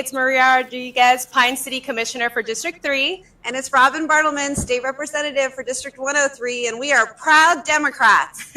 it's Maria Rodriguez, Pine City Commissioner for District 3. And it's Robin Bartleman, State Representative for District 103, and we are proud Democrats.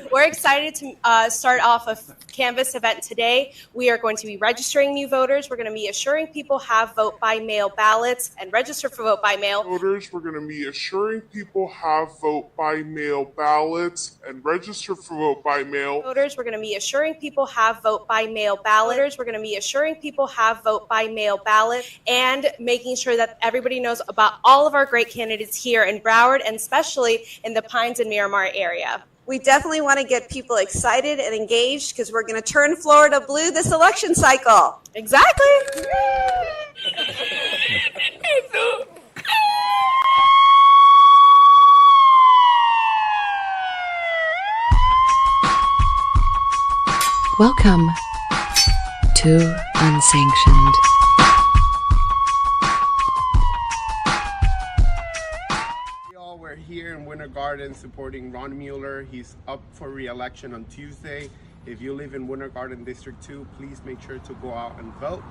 We're excited to start off a Canvas event today. We are going to be registering new voters. We're going to be assuring people have vote-by-mail ballots and register for vote-by-mail. Voters, we're going to be assuring people have vote-by-mail ballots and register for vote-by-mail. Voters, we're going to be assuring people have vote-by-mail ballots. We're going to be assuring people have vote-by-mail ballot and making sure that everybody knows about all of our great candidates here in Broward and especially in the Pines and Miramar area. We definitely want to get people excited and engaged because we're going to turn Florida blue this election cycle. Exactly. Welcome to Unsanctioned. We're here in Winter Garden supporting Ron Mueller. He's up for re-election on Tuesday. If you live in Winter Garden District 2, please make sure to go out and vote.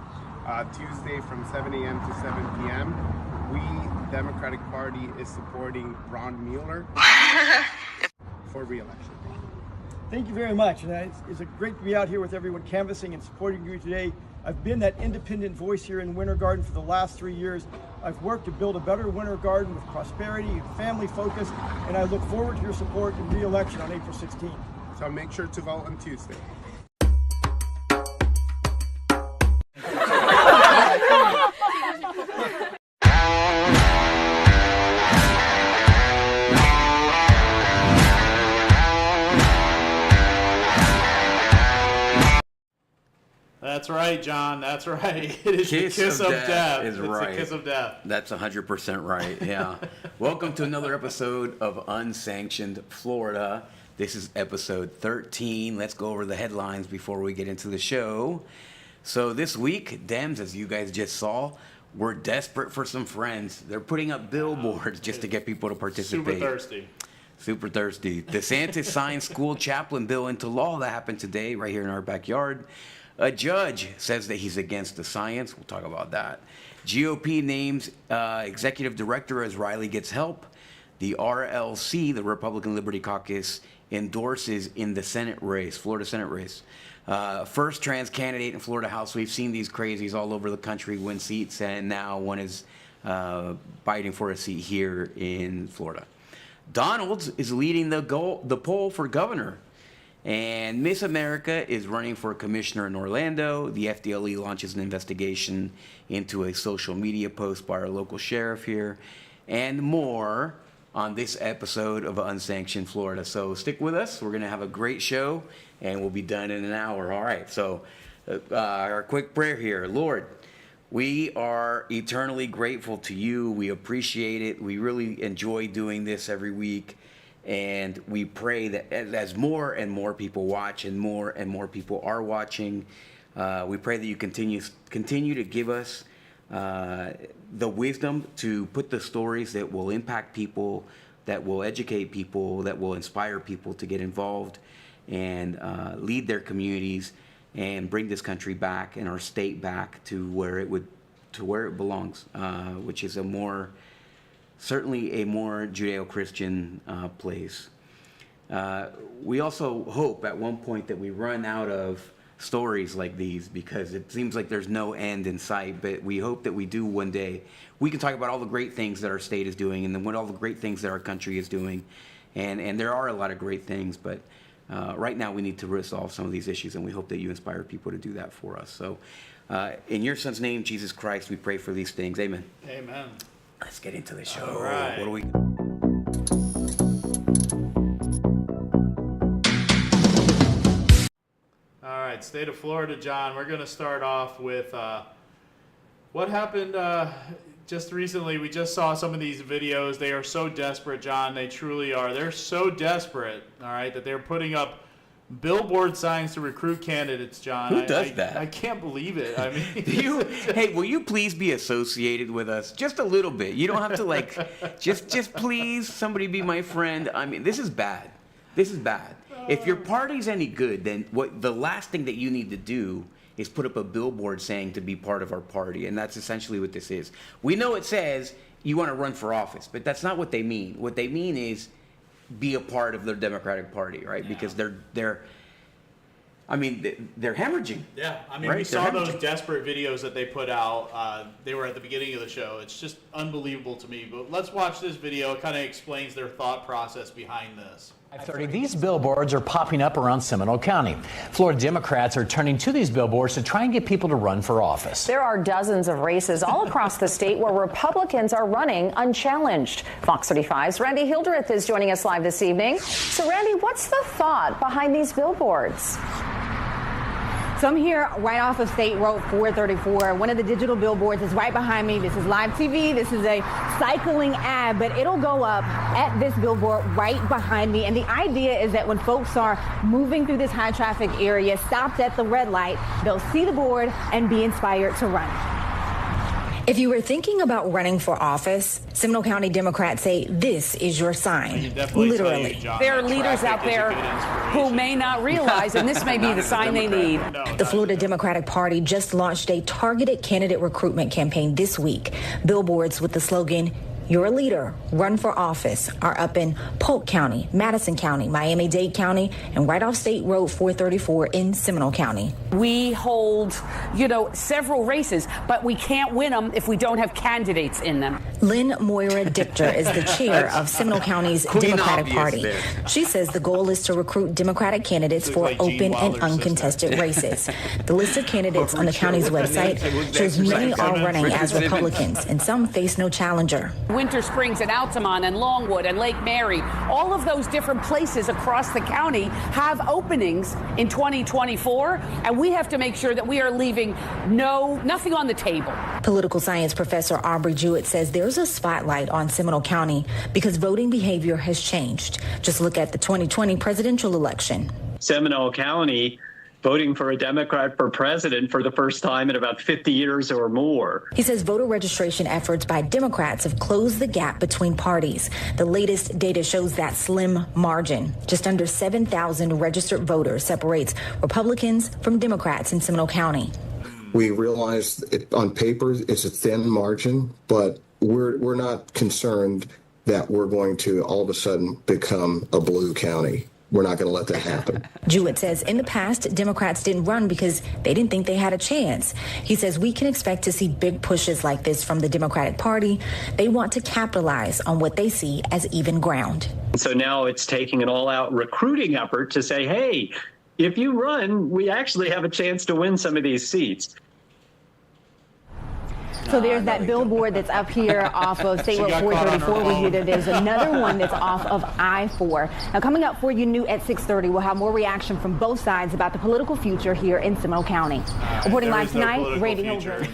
Tuesday from 7 a.m. to 7 p.m. We, Democratic Party, is supporting Ron Mueller for re-election. Thank you very much. And it's great to be out here with everyone canvassing and supporting you today. I've been that independent voice here in Winter Garden for the last 3 years. I've worked to build a better Winter Garden with prosperity and family focus, and I look forward to your support in re-election on April 16th. So make sure to vote on Tuesday. That's right, John. That's right. It is the kiss of death. It's right. The kiss of death. That's 100% right. Yeah. Welcome to another episode of Unsanctioned Florida. This is episode 13. Let's go over the headlines before we get into the show. So this week, Dems, as you guys just saw, we're desperate for some friends. They're putting up billboards just to get people to participate. Super thirsty. DeSantis signed school chaplain bill into law. That happened today right here in our backyard. A judge says that he's against the science. We'll talk about that. GOP names executive director as Riley gets help. The RLC, the Republican Liberty Caucus, endorses in the Senate race, Florida Senate race. First trans candidate in Florida House. We've seen these crazies all over the country win seats, and now one is fighting for a seat here in Florida. Donald's is leading the poll for governor. And Miss America is running for commissioner in Orlando. The FDLE launches an investigation into a social media post by our local sheriff here. And more on this episode of Unsanctioned Florida. So stick with us. We're going to have a great show, and we'll be done in an hour. All right, so our quick prayer here. Lord, we are eternally grateful to you. We appreciate it. We really enjoy doing this every week. And we pray that as more and more people watch and more people are watching, we pray that you continue to give us the wisdom to put the stories that will impact people, that will educate people, that will inspire people to get involved and lead their communities and bring this country back and our state back to where it belongs, which is certainly a more Judeo-Christian place. We also hope at one point that we run out of stories like these because it seems like there's no end in sight, but we hope that we do one day. We can talk about all the great things that our state is doing and then all the great things that our country is doing. And there are a lot of great things, but right now we need to resolve some of these issues, and we hope that you inspire people to do that for us. So in your son's name, Jesus Christ, we pray for these things. Amen. Amen. Let's get into the show. All right. What do we? All right, state of Florida, John. We're going to start off with what happened just recently. We just saw some of these videos. They are so desperate, John. They truly are. They're so desperate, all right, that they're putting up billboard signs to recruit candidates, John. Who does that? I can't believe it. I mean, hey, will you please be associated with us just a little bit? You don't have to just please somebody be my friend. I mean, this is bad. This is bad. If your party's any good, then the last thing that you need to do is put up a billboard saying to be part of our party, and that's essentially what this is. We know it says you want to run for office, but that's not what they mean. What they mean is be a part of the Democratic Party, right? Because they're hemorrhaging. Yeah, I mean, right? we saw those desperate videos that they put out. They were at the beginning of the show. It's just unbelievable to me. But let's watch this video. It kind of explains their thought process behind this. 5:30. These billboards are popping up around Seminole County. Florida Democrats are turning to these billboards to try and get people to run for office. There are dozens of races all across the state where Republicans are running unchallenged. Fox 35's Randy Hildreth is joining us live this evening. So, Randy, what's the thought behind these billboards? So I'm here right off of State Road 434. One of the digital billboards is right behind me. This is live TV. This is a cycling ad, but it'll go up at this billboard right behind me. And the idea is that when folks are moving through this high traffic area, stopped at the red light, they'll see the board and be inspired to run. If you were thinking about running for office, Seminole County Democrats say this is your sign. Literally. There are leaders out there who may not realize, and this may be the sign they need. The Florida Democratic Party just launched a targeted candidate recruitment campaign this week. Billboards with the slogan, "You're a leader, run for office," are up in Polk County, Madison County, Miami-Dade County, and right off State Road 434 in Seminole County. We hold, several races, but we can't win them if we don't have candidates in them. Lynn Moira Dichter is the chair of Seminole County's Democratic Party. There. She says the goal is to recruit Democratic candidates for like open and uncontested races. The list of candidates on the county's website shows many are running as Republicans, and some face no challenger. Winter Springs and Altamont and Longwood and Lake Mary, all of those different places across the county have openings in 2024, and we have to make sure that we are leaving nothing on the table. Political science professor Aubrey Jewett says there's a spotlight on Seminole County because voting behavior has changed. Just look at the 2020 presidential election. Seminole County voting for a Democrat for president for the first time in about 50 years or more. He says voter registration efforts by Democrats have closed the gap between parties. The latest data shows that slim margin. Just under 7,000 registered voters separates Republicans from Democrats in Seminole County. We realize on paper it's a thin margin, but we're not concerned that we're going to all of a sudden become a blue county. We're not going to let that happen. Jewett says in the past, Democrats didn't run because they didn't think they had a chance. He says we can expect to see big pushes like this from the Democratic Party. They want to capitalize on what they see as even ground. So now it's taking an all-out recruiting effort to say, hey, if you run, we actually have a chance to win some of these seats. So there's that billboard that's up here off of State Road 434. We hear that there's another one that's off of I-4. Now, coming up for you new at 6:30, we'll have more reaction from both sides about the political future here in Seminole County. Reporting live tonight, Randy Hildreth.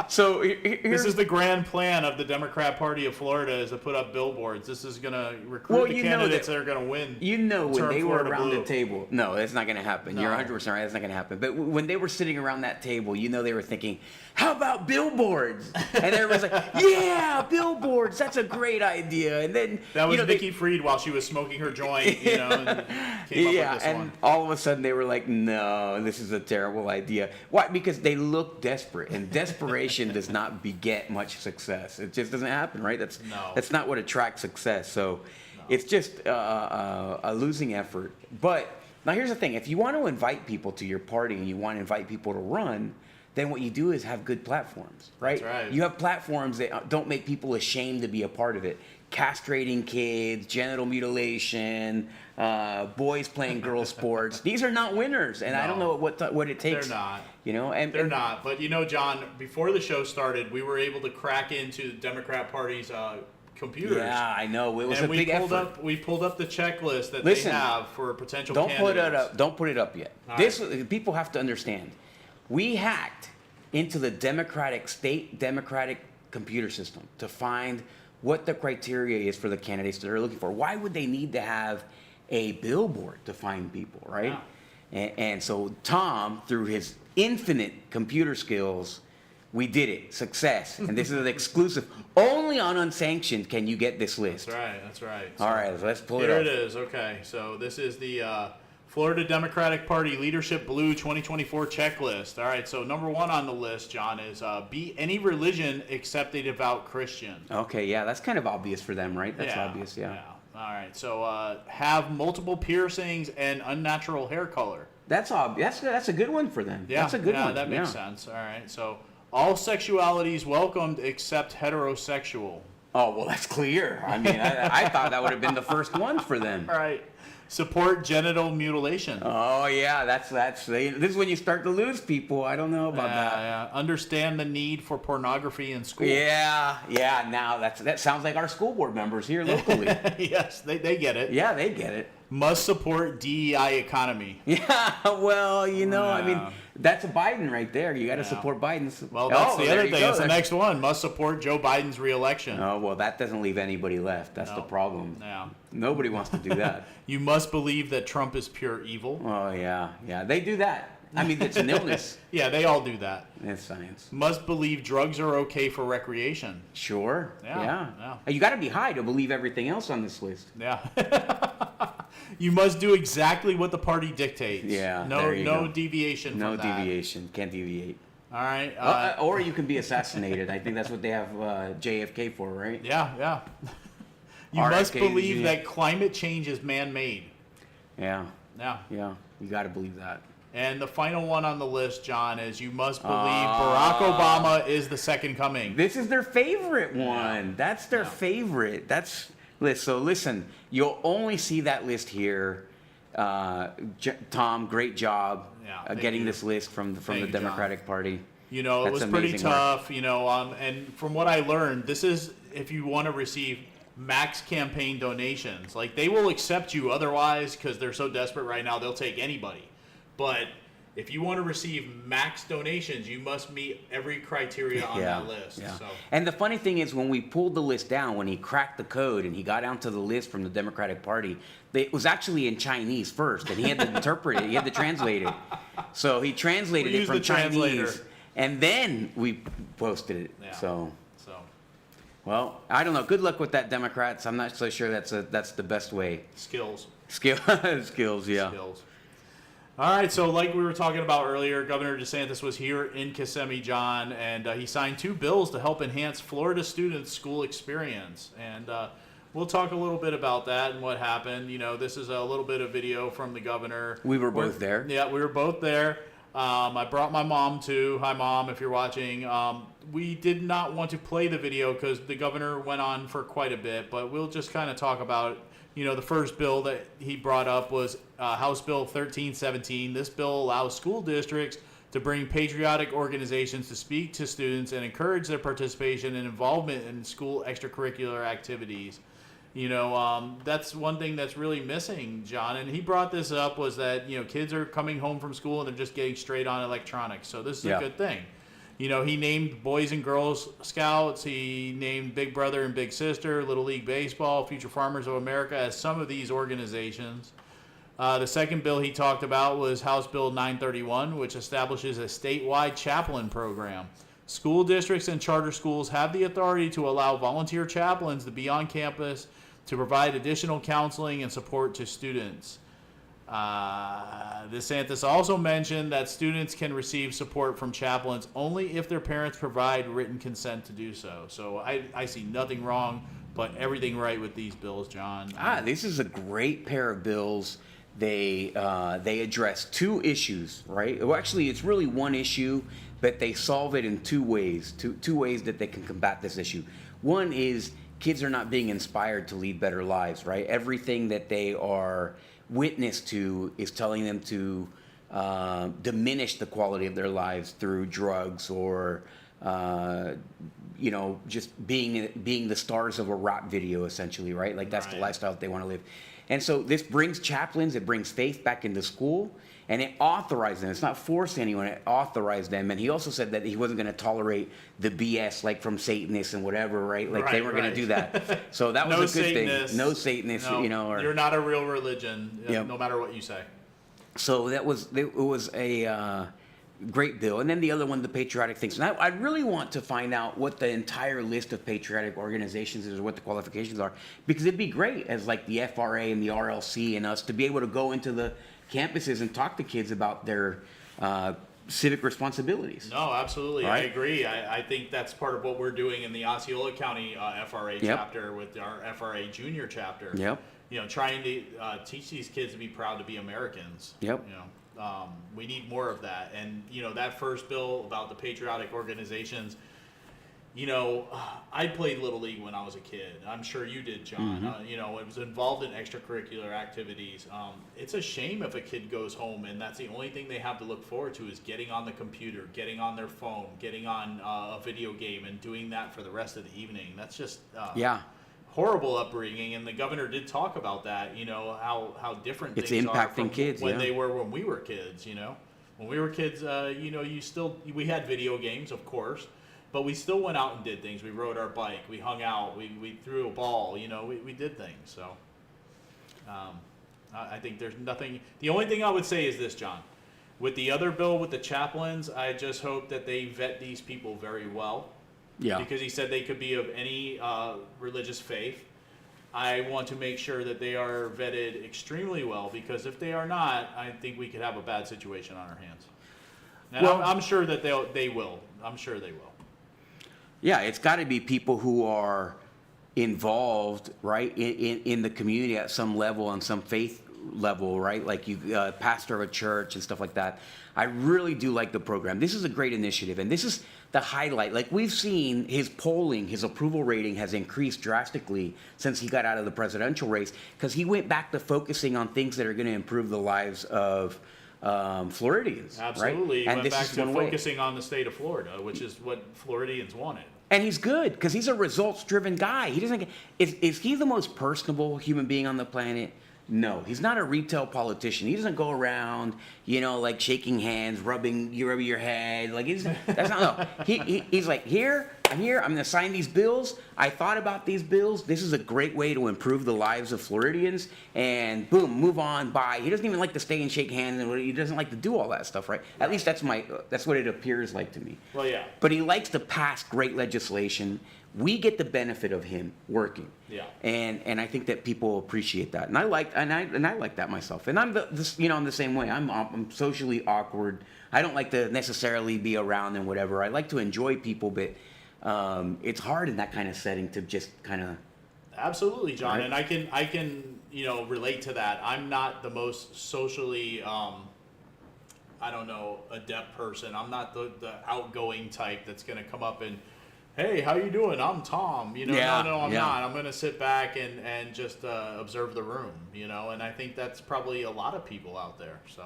So this is the grand plan of the Democrat Party of Florida, is to put up billboards. This is going to recruit the candidates that are going to win. When they were around the table, no, that's not going to happen. No. You're 100% right. That's not going to happen. But when they were sitting around that table, they were thinking, how about billboards? And everyone's like, yeah, billboards. That's a great idea. And then that was Nikki Fried while she was smoking her joint, and came up with this one. All of a sudden they were like, no, this is a terrible idea. Why? Because they look desperate, and desperation does not beget much success. It just doesn't happen, right? That's not what attracts success. So it's just a losing effort. But now here's the thing: if you want to invite people to your party and you want to invite people to run, then what you do is have good platforms, right? That's right. You have platforms that don't make people ashamed to be a part of it. Castrating kids, genital mutilation, boys playing girls sports. These are not winners, and I don't know what it takes. They're not. They're not. But John, before the show started, we were able to crack into the Democrat Party's computers. Yeah, I know. It was a big effort. We pulled up the checklist that they have for potential candidates. Don't put it up yet. People have to understand. We hacked into the state Democratic computer system to find what the criteria is for the candidates that they're looking for. Why would they need to have a billboard to find people, right? Yeah. And so Tom, through his infinite computer skills, we did it. Success. And this is an exclusive. Only on Unsanctioned can you get this list. That's right. All right, let's pull it up. Here it is. Okay, so this is the Florida Democratic Party Leadership Blue 2024 checklist. All right, so number 1 on the list, John, is be any religion except a devout Christian. Okay, yeah, that's kind of obvious for them, right? That's obvious, yeah. All right, so have multiple piercings and unnatural hair color. That's obvious. That's a good one for them. Yeah, that's a good one. That makes sense. All right, so all sexualities welcomed except heterosexual. Oh, well, that's clear. I mean, I thought that would have been the first one for them. All right. Support genital mutilation. Oh, yeah, that's this is when you start to lose people. I don't know about that. Yeah. Understand the need for pornography in school. Yeah. Now that sounds like our school board members here locally. Yes, they get it. Yeah, they get it. Must support DEI economy. Yeah, well, I mean, that's a Biden right there. You got to support Biden's. Well, that's the other thing. That's the next one. Must support Joe Biden's reelection. Oh, well, that doesn't leave anybody left. That's the problem. Yeah. Nobody wants to do that. You must believe that Trump is pure evil. Oh, yeah. They do that. I mean, it's an illness. Yeah, they all do that. It's science. Must believe drugs are okay for recreation. Sure. Yeah. You got to be high to believe everything else on this list. Yeah. You must do exactly what the party dictates. Yeah. No deviation from that. No deviation. Can't deviate. All right. Or you can be assassinated. I think that's what they have JFK for, right? Yeah. You must believe that climate change is man-made. Yeah. Yeah. You got to believe that. And the final one on the list, John, is you must believe Barack Obama is the second coming. This is their favorite one. That's their favorite. So listen, you'll only see that list here. Tom, great job getting this list from the Democratic Party. It was pretty tough, and from what I learned, this is if you want to receive max campaign donations. Like, they will accept you otherwise because they're so desperate right now, they'll take anybody. But if you want to receive max donations, you must meet every criteria on that list. Yeah. So. And the funny thing is, when we pulled the list down, when he cracked the code and he got onto the list from the Democratic Party, it was actually in Chinese first, and he had to interpret it. He had to translate it. So he translated it from Chinese, and then we posted it. Yeah. So. Well, I don't know. Good luck with that, Democrats. I'm not so sure that's the best way. Skills. Skills, yeah. Skills. All right, so like we were talking about earlier, Governor DeSantis was here in Kissimmee, John, and he signed 2 bills to help enhance Florida students' school experience. And we'll talk a little bit about that and what happened. This is a little bit of video from the governor. We were both there. Yeah, we were both there. I brought my mom too. Hi, Mom, if you're watching. We did not want to play the video because the governor went on for quite a bit, but we'll just kind of talk about, the first bill that he brought up was House Bill 1317. This bill allows school districts to bring patriotic organizations to speak to students and encourage their participation and involvement in school extracurricular activities. That's one thing that's really missing, John. And he brought this up was that, kids are coming home from school and they're just getting straight on electronics. So this is a good thing. He named Boys and Girls Scouts. He named Big Brother and Big Sister, Little League Baseball, Future Farmers of America as some of these organizations. The second bill he talked about was House Bill 931, which establishes a statewide chaplain program. School districts and charter schools have the authority to allow volunteer chaplains to be on campus to provide additional counseling and support to students. DeSantis also mentioned that students can receive support from chaplains only if their parents provide written consent to do so. So I see nothing wrong, but everything right with these bills, John. This is a great pair of bills. They address 2 issues, right? Well, actually, it's really one issue, but they solve it in 2 ways. Two ways that they can combat this issue. One is kids are not being inspired to lead better lives, right? Everything that they are witness to is telling them to diminish the quality of their lives through drugs or just being the stars of a rap video, essentially, right? Like that's the lifestyle that they want to live. And so this brings chaplains, it brings faith back into school, and it authorized them. It's not forcing anyone, it authorized them. And he also said that he wasn't going to tolerate the BS like from Satanists and whatever, right? Like they were going to do that. So that was a good thing. No Satanists, you're not a real religion, no matter what you say. So it was a great bill. And then the other one, the patriotic things. And I really want to find out what the entire list of patriotic organizations is or what the qualifications are, because it'd be great as like the FRA and the RLC and us to be able to go into the campuses and talk to kids about their civic responsibilities. No, absolutely. Right? I agree. I think that's part of what we're doing in the Osceola County FRA chapter with our FRA junior chapter. Yep. You know, trying to teach these kids to be proud to be Americans. Yep. You know, we need more of that. And, you know, that first bill about the patriotic organizations, you know, I played Little League when I was a kid. I'm sure you did, John. You know, it was involved in extracurricular activities. It's a shame if a kid goes home and that's the only thing they have to look forward to is getting on the computer, getting on their phone, getting on a video game and doing that for the rest of the evening. That's just horrible upbringing. And the governor did talk about that, you know, how different it's things are impacting from kids when they were when we were kids, you know. When we were kids, you know, we had video games, of course. But we still went out and did things. We rode our bike. We hung out. We threw a ball. You know, we did things. So I think there's nothing. The only thing I would say is this, John. With the other bill with the chaplains, I just hope that they vet these people very well. Yeah. Because he said they could be of any religious faith. I want to make sure that they are vetted extremely well, because if they are not, I think we could have a bad situation on our hands. And Well- I'm sure that they will. I'm sure they will. Yeah, it's got to be people who are involved, right, in the community at some level, on some faith level, right? Like you, pastor of a church and stuff like that. I really do like the program. This is a great initiative, and this is the highlight. Like we've seen his polling, his approval rating has increased drastically since he got out of the presidential race, because he went back to focusing on things that are going to improve the lives of Floridians. Absolutely. Right? He went back to focusing on the state of Florida, which is what Floridians wanted. And he's good because he's a results-driven guy. He doesn't. Is he the most personable human being on the planet? No, he's not a retail politician. He doesn't go around, you know, like shaking hands, rubbing your head. Like that's not. No, he's like, I'm here. I'm going to sign these bills. I thought about these bills. This is a great way to improve the lives of Floridians. And boom, move on. Bye. He doesn't even like to stay and shake hands, and he doesn't like to do all that stuff, right? At least that's what it appears like to me. Well, yeah. But he likes to pass great legislation. We get the benefit of him working. Yeah. And I think that people appreciate that, and I like that myself. And I'm I'm the same way. I'm socially awkward. I don't like to necessarily be around and whatever. I like to enjoy people, but it's hard in that kind of setting to just kind of. Absolutely, John, Right? and I can relate to that. I'm not the most socially adept person. I'm not the outgoing type that's going to come up and, hey, how you doing? I'm Tom. No, I'm not. I'm going to sit back and just observe the room, and I think that's probably a lot of people out there. So.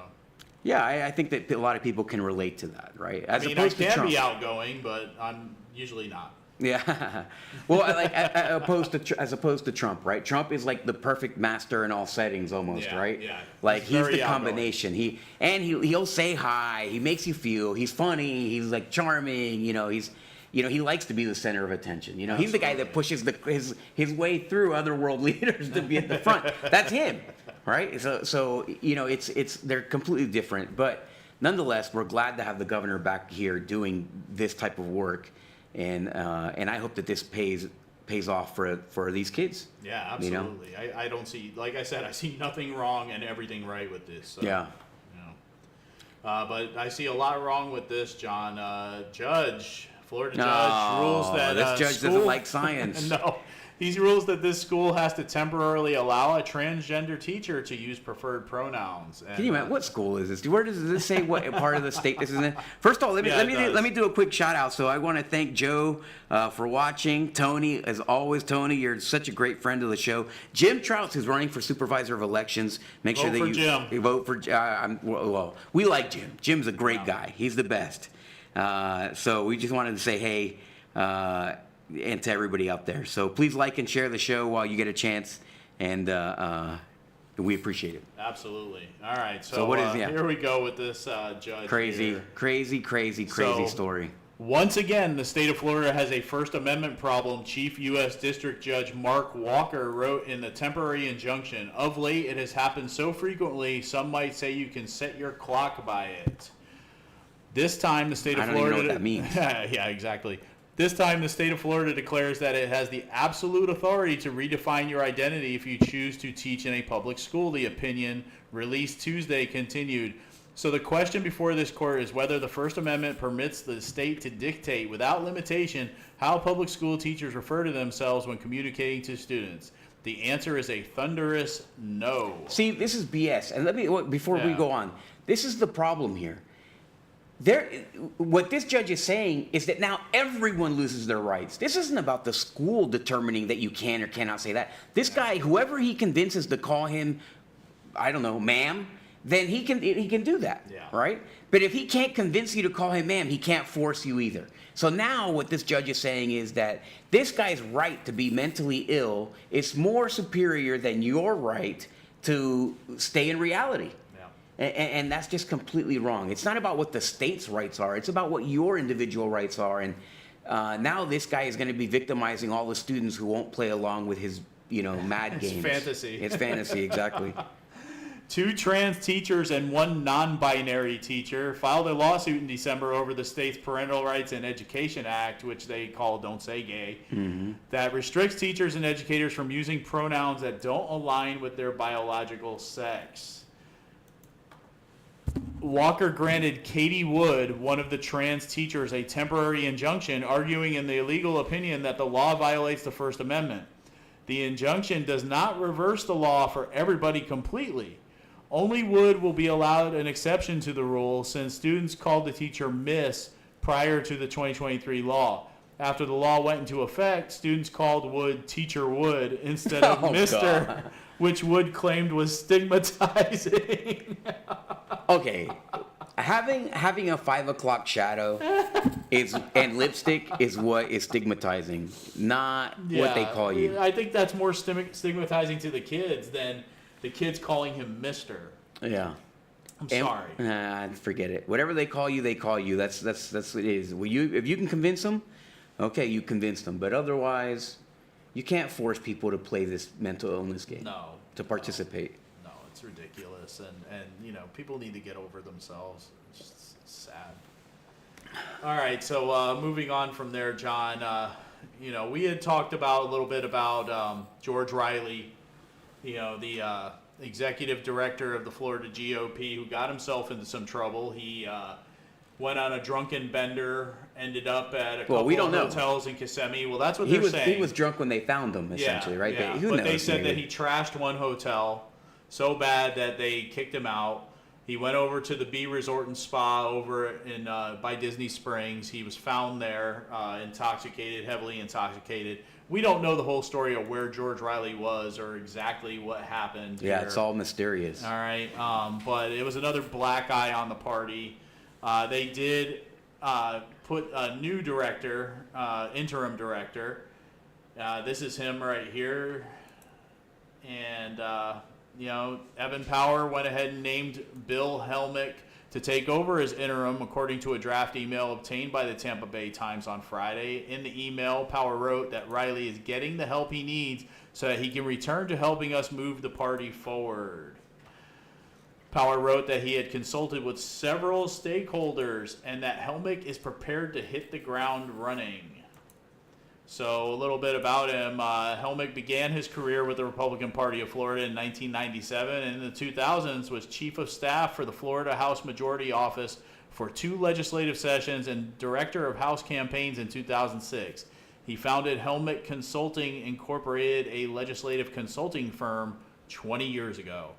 Yeah, I think that a lot of people can relate to that, right? I can be outgoing, but I'm usually not. Yeah, well, as opposed to Trump, right? Trump is like the perfect master in all settings, almost, right? Yeah. Like he's the combination. He'll say hi. He makes you feel. He's funny. He's like charming. He likes to be the center of attention. He's the guy that pushes his way through other world leaders to be at the front. That's him, right? So they're completely different, but nonetheless, we're glad to have the governor back here doing this type of work. And I hope that this pays off for these kids. Yeah, absolutely. I don't see, like I said, I see nothing wrong and everything right with this. So, yeah. But I see a lot wrong with this, John. Florida judge rules that this judge doesn't like science. No. He rules that this school has to temporarily allow a transgender teacher to use preferred pronouns. And, can you imagine what school is this? Where does this say what part of the state this is in? First of all, let me do a quick shout out. So I want to thank Joe for watching. Tony, as always, Tony, you're such a great friend of the show. Jim Trouts, who's running for supervisor of elections. Make sure that you vote for Jim. Well, we like Jim. Jim's a great guy. He's the best. So we just wanted to say hey. And to everybody out there. So please like and share the show while you get a chance, and we appreciate it. Absolutely. All right. So what is here we go with this judge. Crazy story. Once again, the state of Florida has a First Amendment problem. Chief U.S. District Judge Mark Walker wrote in the temporary injunction, of late it has happened so frequently, some might say you can set your clock by it. This time, the state of Florida... I don't even know what that means. Yeah, exactly. This time, the state of Florida declares that it has the absolute authority to redefine your identity if you choose to teach in a public school. The opinion released Tuesday continued. So the question before this court is whether the First Amendment permits the state to dictate without limitation how public school teachers refer to themselves when communicating to students. The answer is a thunderous no. See, this is BS. And before we go on, this is the problem here. What this judge is saying is that now everyone loses their rights. This isn't about the school determining that you can or cannot say that. This guy, whoever he convinces to call him, I don't know, ma'am, then he can do that, right? But if he can't convince you to call him ma'am, he can't force you either. So now what this judge is saying is that this guy's right to be mentally ill is more superior than your right to stay in reality. And that's just completely wrong. It's not about what the state's rights are. It's about what your individual rights are. And now this guy is going to be victimizing all the students who won't play along with his, mad games. It's fantasy. It's fantasy, exactly. 2 trans teachers and 1 non-binary teacher filed a lawsuit in December over the state's Parental Rights and Education Act, which they call Don't Say Gay, that restricts teachers and educators from using pronouns that don't align with their biological sex. Walker granted Katie Wood, one of the trans teachers, a temporary injunction, arguing in the illegal opinion that the law violates the First Amendment. The injunction does not reverse the law for everybody completely. Only Wood will be allowed an exception to the rule since students called the teacher Miss prior to the 2023 law. After the law went into effect, students called Wood Teacher Wood instead of Mr., God. Which Wood claimed was stigmatizing. Okay, having a 5 o'clock shadow and lipstick is what is stigmatizing, not what they call you. I think that's more stigmatizing to the kids than the kids calling him Mr. Yeah. I'm sorry. Forget it. Whatever they call you, they call you. That's what it is. If you can convince them, okay, you convince them. But otherwise, you can't force people to play this mental illness game. No. To participate. No, it's ridiculous. And people need to get over themselves. It's just sad. All right, so moving on from there, John, we had talked about a little bit about George Riley, the executive director of the Florida GOP, who got himself into some trouble. He went on a drunken bender, ended up at a couple of hotels in Kissimmee. Well, that's what they're saying. He was drunk when they found him, essentially, right? Yeah. But they said that he trashed one hotel so bad that they kicked him out. He went over to the B Resort and Spa over in by Disney Springs. He was found there, heavily intoxicated. We don't know the whole story of where George Riley was or exactly what happened. Yeah, here. It's all mysterious. All right, but it was another black eye on the party. They did put a new director, interim director. This is him right here. And, Evan Power went ahead and named Bill Helmick to take over as interim, according to a draft email obtained by the Tampa Bay Times on Friday. In the email, Power wrote that Riley is getting the help he needs so that he can return to helping us move the party forward. Power wrote that he had consulted with several stakeholders and that Helmick is prepared to hit the ground running. So a little bit about him. Helmick began his career with the Republican Party of Florida in 1997 and in the 2000s was chief of staff for the Florida House Majority Office for 2 legislative sessions and director of House campaigns in 2006. He founded Helmick Consulting Incorporated, a legislative consulting firm, 20 years ago.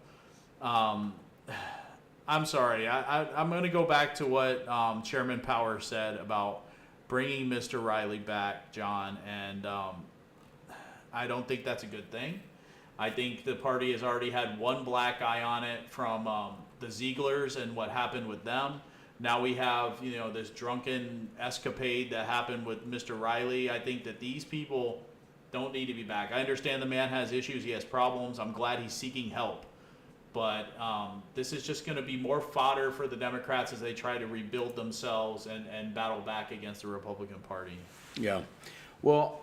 I'm sorry. I'm going to go back to what Chairman Power said about bringing Mr. Riley back, John, and I don't think that's a good thing. I think the party has already had one black eye on it from the Zieglers and what happened with them. Now we have, this drunken escapade that happened with Mr. Riley. I think that these people don't need to be back. I understand the man has issues. He has problems. I'm glad he's seeking help. But this is just going to be more fodder for the Democrats as they try to rebuild themselves and battle back against the Republican Party. Yeah. Well,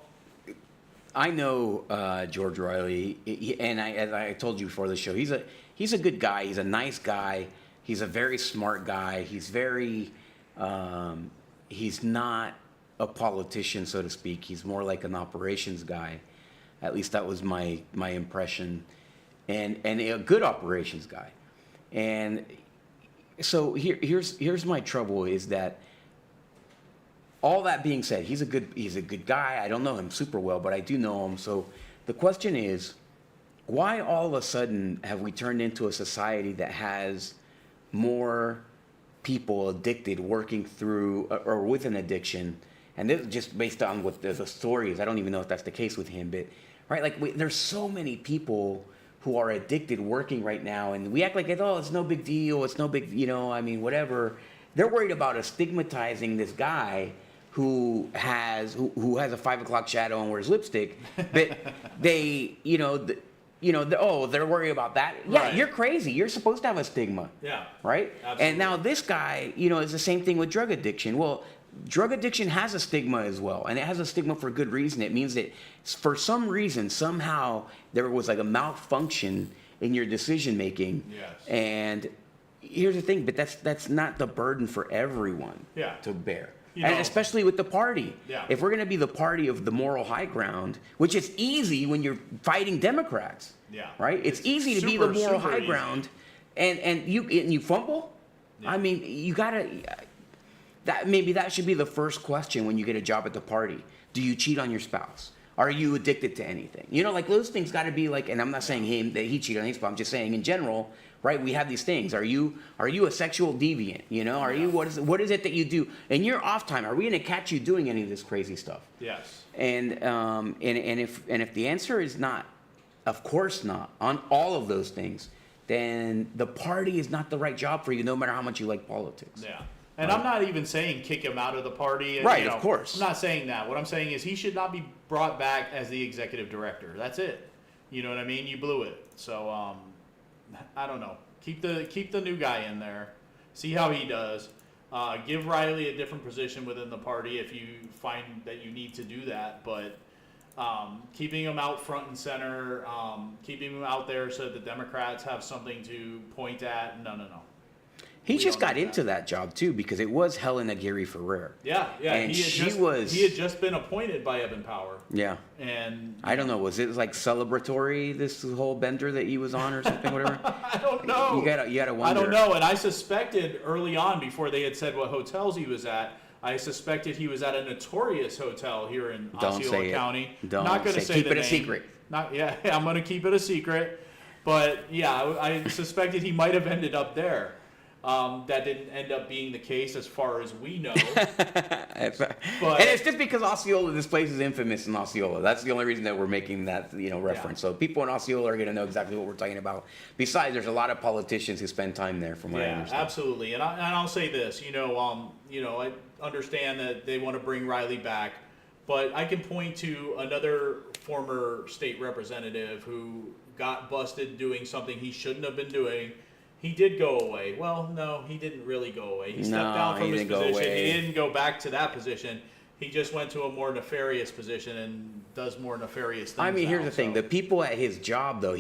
I know George Riley, and as I told you before the show, he's a good guy. He's a nice guy. He's a very smart guy. He's very, he's not a politician, so to speak. He's more like an operations guy. At least that was my impression, and a good operations guy. And so here's my trouble is that, all that being said, he's a good guy. I don't know him super well, but I do know him. So the question is, why all of a sudden have we turned into a society that has more people addicted working through or with an addiction? And this is just based on what the story is. I don't even know if that's the case with him, but right, like there's so many people who are addicted working right now, and we act like it's no big deal. It's no big, whatever. They're worried about stigmatizing this guy who has a 5 o'clock shadow and wears lipstick, but they, they're worried about that. Yeah, Right. You're crazy. You're supposed to have a stigma. Yeah. Right? Absolutely. And now this guy, is the same thing with drug addiction. Well, drug addiction has a stigma as well, and it has a stigma for good reason. It means that for some reason, somehow, there was like a malfunction in your decision making. Yes. And here's the thing, but that's not the burden for everyone to bear. And especially with the party. Yeah. If we're going to be the party of the moral high ground, which is easy when you're fighting Democrats. Yeah. Right? It's easy to be the moral high ground, and you fumble. Yeah. I mean, you gotta. Maybe that should be the first question when you get a job at the party. Do you cheat on your spouse? Are you addicted to anything? Like those things got to be like. And I'm not saying that he cheated on his spouse. I'm just saying in general. Right, we have these things. Are you a sexual deviant? Are you what is it that you do in your off time? Are we going to catch you doing any of this crazy stuff? Yes. And if the answer is not, of course not, on all of those things, then the party is not the right job for you, no matter how much you like politics. Yeah. And I'm not even saying kick him out of the party. Right, of course. I'm not saying that. What I'm saying is he should not be brought back as the executive director. That's it. You know what I mean? You blew it. So I don't know. Keep the new guy in there. See how he does. Give Riley a different position within the party if you find that you need to do that. But keeping him out front and center, keeping him out there so that the Democrats have something to point at. No. He just got into that job too because it was Helen Aguirre-Ferrer. Yeah. And he had just been appointed by Evan Power. Yeah. And I don't know. Was it like celebratory, this whole bender that he was on or something, whatever? I don't know. You gotta wonder. I don't know. And I suspected early on, before they had said what hotels he was at, I suspected he was at a notorious hotel here in Osceola County. Not going to say keep it a secret. I'm going to keep it a secret. But yeah, I suspected he might have ended up there. That didn't end up being the case as far as we know. And it's just because Osceola, this place is infamous in Osceola. That's the only reason that we're making that reference. Yeah. So people in Osceola are going to know exactly what we're talking about. Besides, there's a lot of politicians who spend time there, from what I understand. Absolutely. And I'll say this, I understand that they want to bring Riley back, but I can point to another former state representative who got busted doing something he shouldn't have been doing. He did go away. Well, no, he didn't really go away. He stepped down from his position. He didn't go back to that position. He just went to a more nefarious position and does more nefarious things. I mean, here's the thing. The people at his job, though,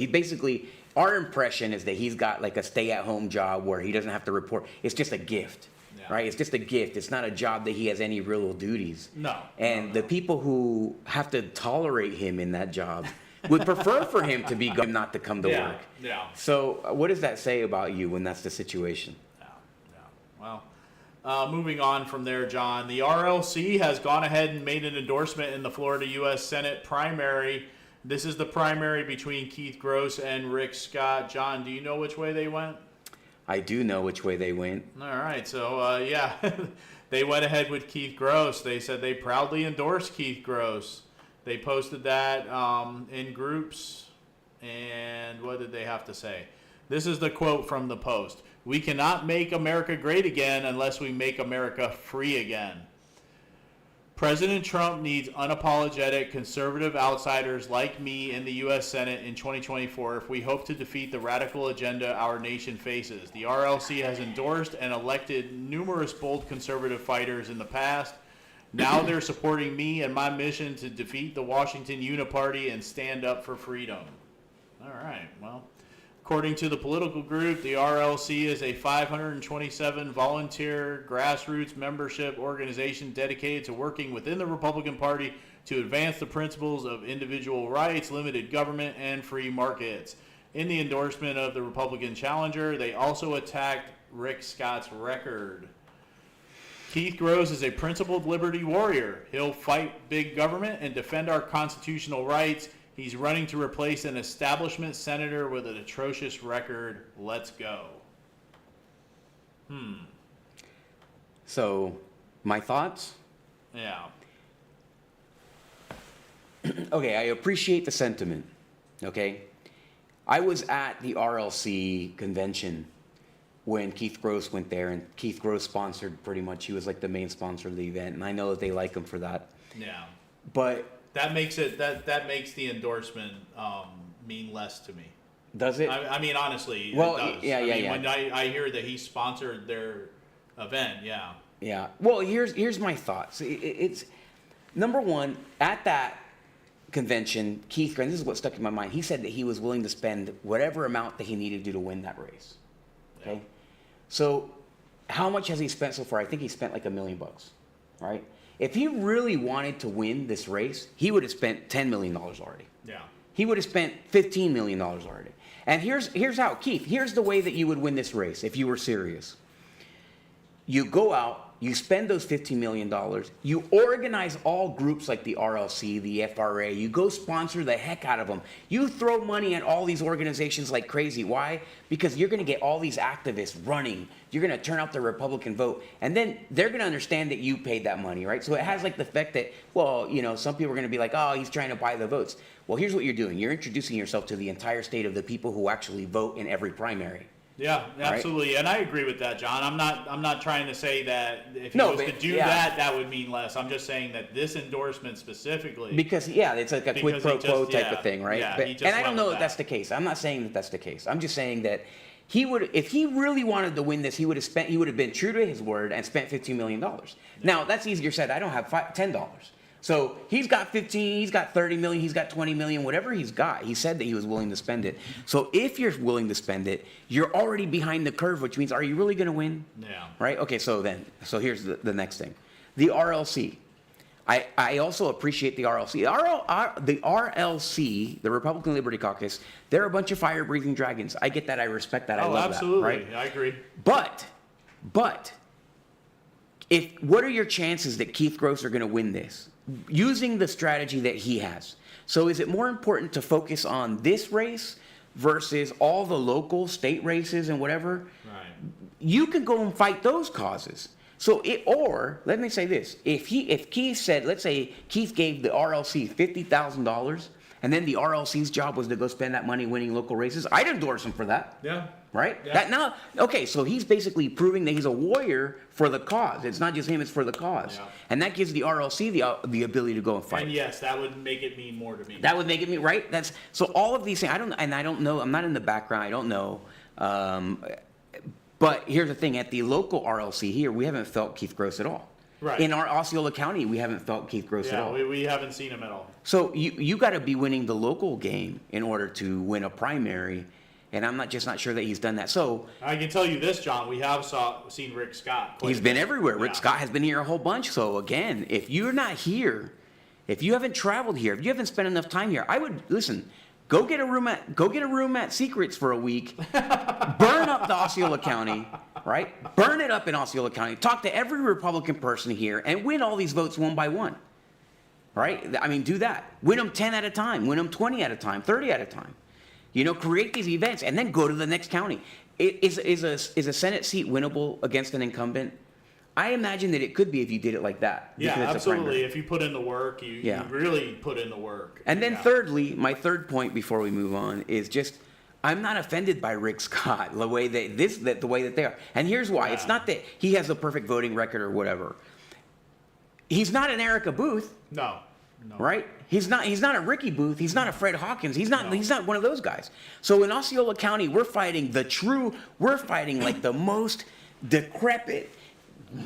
our impression is that he's got like a stay-at-home job where he doesn't have to report. It's just a gift, right? It's just a gift. It's not a job that he has any real duties. No. And the people who have to tolerate him in that job would prefer for him to be gone, not to come to work. Yeah. So what does that say about you when that's the situation? Well, moving on from there, John, the RLC has gone ahead and made an endorsement in the Florida U.S. Senate primary. This is the primary between Keith Gross and Rick Scott. John, do you know which way they went? I do know which way they went. All right. So, they went ahead with Keith Gross. They said they proudly endorsed Keith Gross. They posted that in groups, and what did they have to say? This is the quote from the post. "We cannot make America great again unless we make America free again. President Trump needs unapologetic conservative outsiders like me in the U.S. Senate in 2024 if we hope to defeat the radical agenda our nation faces. The RLC has endorsed and elected numerous bold conservative fighters in the past. Now they're supporting me and my mission to defeat the Washington Uniparty and stand up for freedom." All right. Well, According to the political group, the RLC is a 527 volunteer grassroots membership organization dedicated to working within the Republican Party to advance the principles of individual rights, limited government, and free markets. In the endorsement of the Republican challenger, they also attacked Rick Scott's record. Keith Gross is a principled liberty warrior. He'll fight big government and defend our constitutional rights. He's running to replace an establishment senator with an atrocious record. Let's go. So, my thoughts? Yeah. Okay, I appreciate the sentiment. Okay? I was at the RLC convention when Keith Gross went there, and Keith Gross sponsored pretty much. He was like the main sponsor of the event, and I know that they like him for that. Yeah. But that makes it that makes the endorsement mean less to me. Does it? I mean, honestly, well, it does. yeah. When I hear that he sponsored their event, yeah. Yeah. Well, here's my thoughts. It's number one, at that convention, Keith, and this is what stuck in my mind. He said that he was willing to spend whatever amount that he needed to win that race. Okay. Yeah. So, how much has he spent so far? I think he spent like $1 million, right? If he really wanted to win this race, he would have spent $10 million already. Yeah. He would have spent $15 million already. And here's how, Keith, here's the way that you would win this race if you were serious. You go out, you spend those $15 million, you organize all groups like the RLC, the FRA, you go sponsor the heck out of them. You throw money at all these organizations like crazy. Why? Because you're going to get all these activists running. You're going to turn out the Republican vote. And then they're going to understand that you paid that money, right? So it has like the effect that, well, you know, some people are going to be like, oh, he's trying to buy the votes. Well, here's what you're doing. You're introducing yourself to the entire state of the people who actually vote in every primary. Yeah, absolutely, right? And I agree with that, John. I'm not trying to say that if he was to do that would mean less. I'm just saying that this endorsement specifically, because it's like a quid pro quo type of thing, right? Yeah, and I don't know if that's the case. I'm not saying that that's the case. I'm just saying that he would, if he really wanted to win this, he would have been true to his word and spent $15 million. Yeah. Now that's easier said. I don't have $10. So he's got 15, he's got 30 million, he's got 20 million, whatever he's got. He said that he was willing to spend it. So if you're willing to spend it, you're already behind the curve, which means, are you really going to win? Yeah. Right? Okay, so here's the next thing. The RLC. I also appreciate the RLC. The RLC, the Republican Liberty Caucus, they're a bunch of fire-breathing dragons. I get that. I respect that. I love absolutely. that. Right? I agree. But what are your chances that Keith Gross are going to win this? Using the strategy that he has. So is it more important to focus on this race versus all the local state races and whatever? Right. You can go and fight those causes. So or let me say this, if Keith said, let's say Keith gave the RLC $50,000 and then the RLC's job was to go spend that money winning local races, I'd endorse him for that. Yeah. Right? Yeah. So he's basically proving that he's a warrior for the cause. It's not just him, it's for the cause. Yeah. And that gives the RLC the ability to go and fight. And yes, that would make it mean more to me. That would make it mean, right? So all of these things, I don't know, I'm not in the background, I don't know. But here's the thing, at the local RLC here, we haven't felt Keith Gross at all. Right. In our Osceola County, we haven't felt Keith Gross at all. We haven't seen him at all. So you got to be winning the local game in order to win a primary. And I'm not sure that he's done that. So I can tell you this, John. We have seen Rick Scott. He's been everywhere. Rick Scott has been here a whole bunch. So again, if you're not here, if you haven't traveled here, if you haven't spent enough time here, I would listen. Go get a room at Secrets for a week. Burn up the Osceola County, right? Burn it up in Osceola County. Talk to every Republican person here and win all these votes one by one, right? I mean, do that. Win them 10 at a time. Win them 20 at a time. 30 at a time. You know, create these events and then go to the next county. Is a Senate seat winnable against an incumbent? I imagine that it could be if you did it like that. Yeah, absolutely. If you put in the work, you really put in the work. And then thirdly, my third point before we move on is just, I'm not offended by Rick Scott, the way that they are. And here's why. Yeah. It's not that he has a perfect voting record or whatever. He's not an Erica Booth. No. Right? He's not a Ricky Booth. He's not a Fred Hawkins. He's not one of those guys. So in Osceola County, we're fighting like the most decrepit,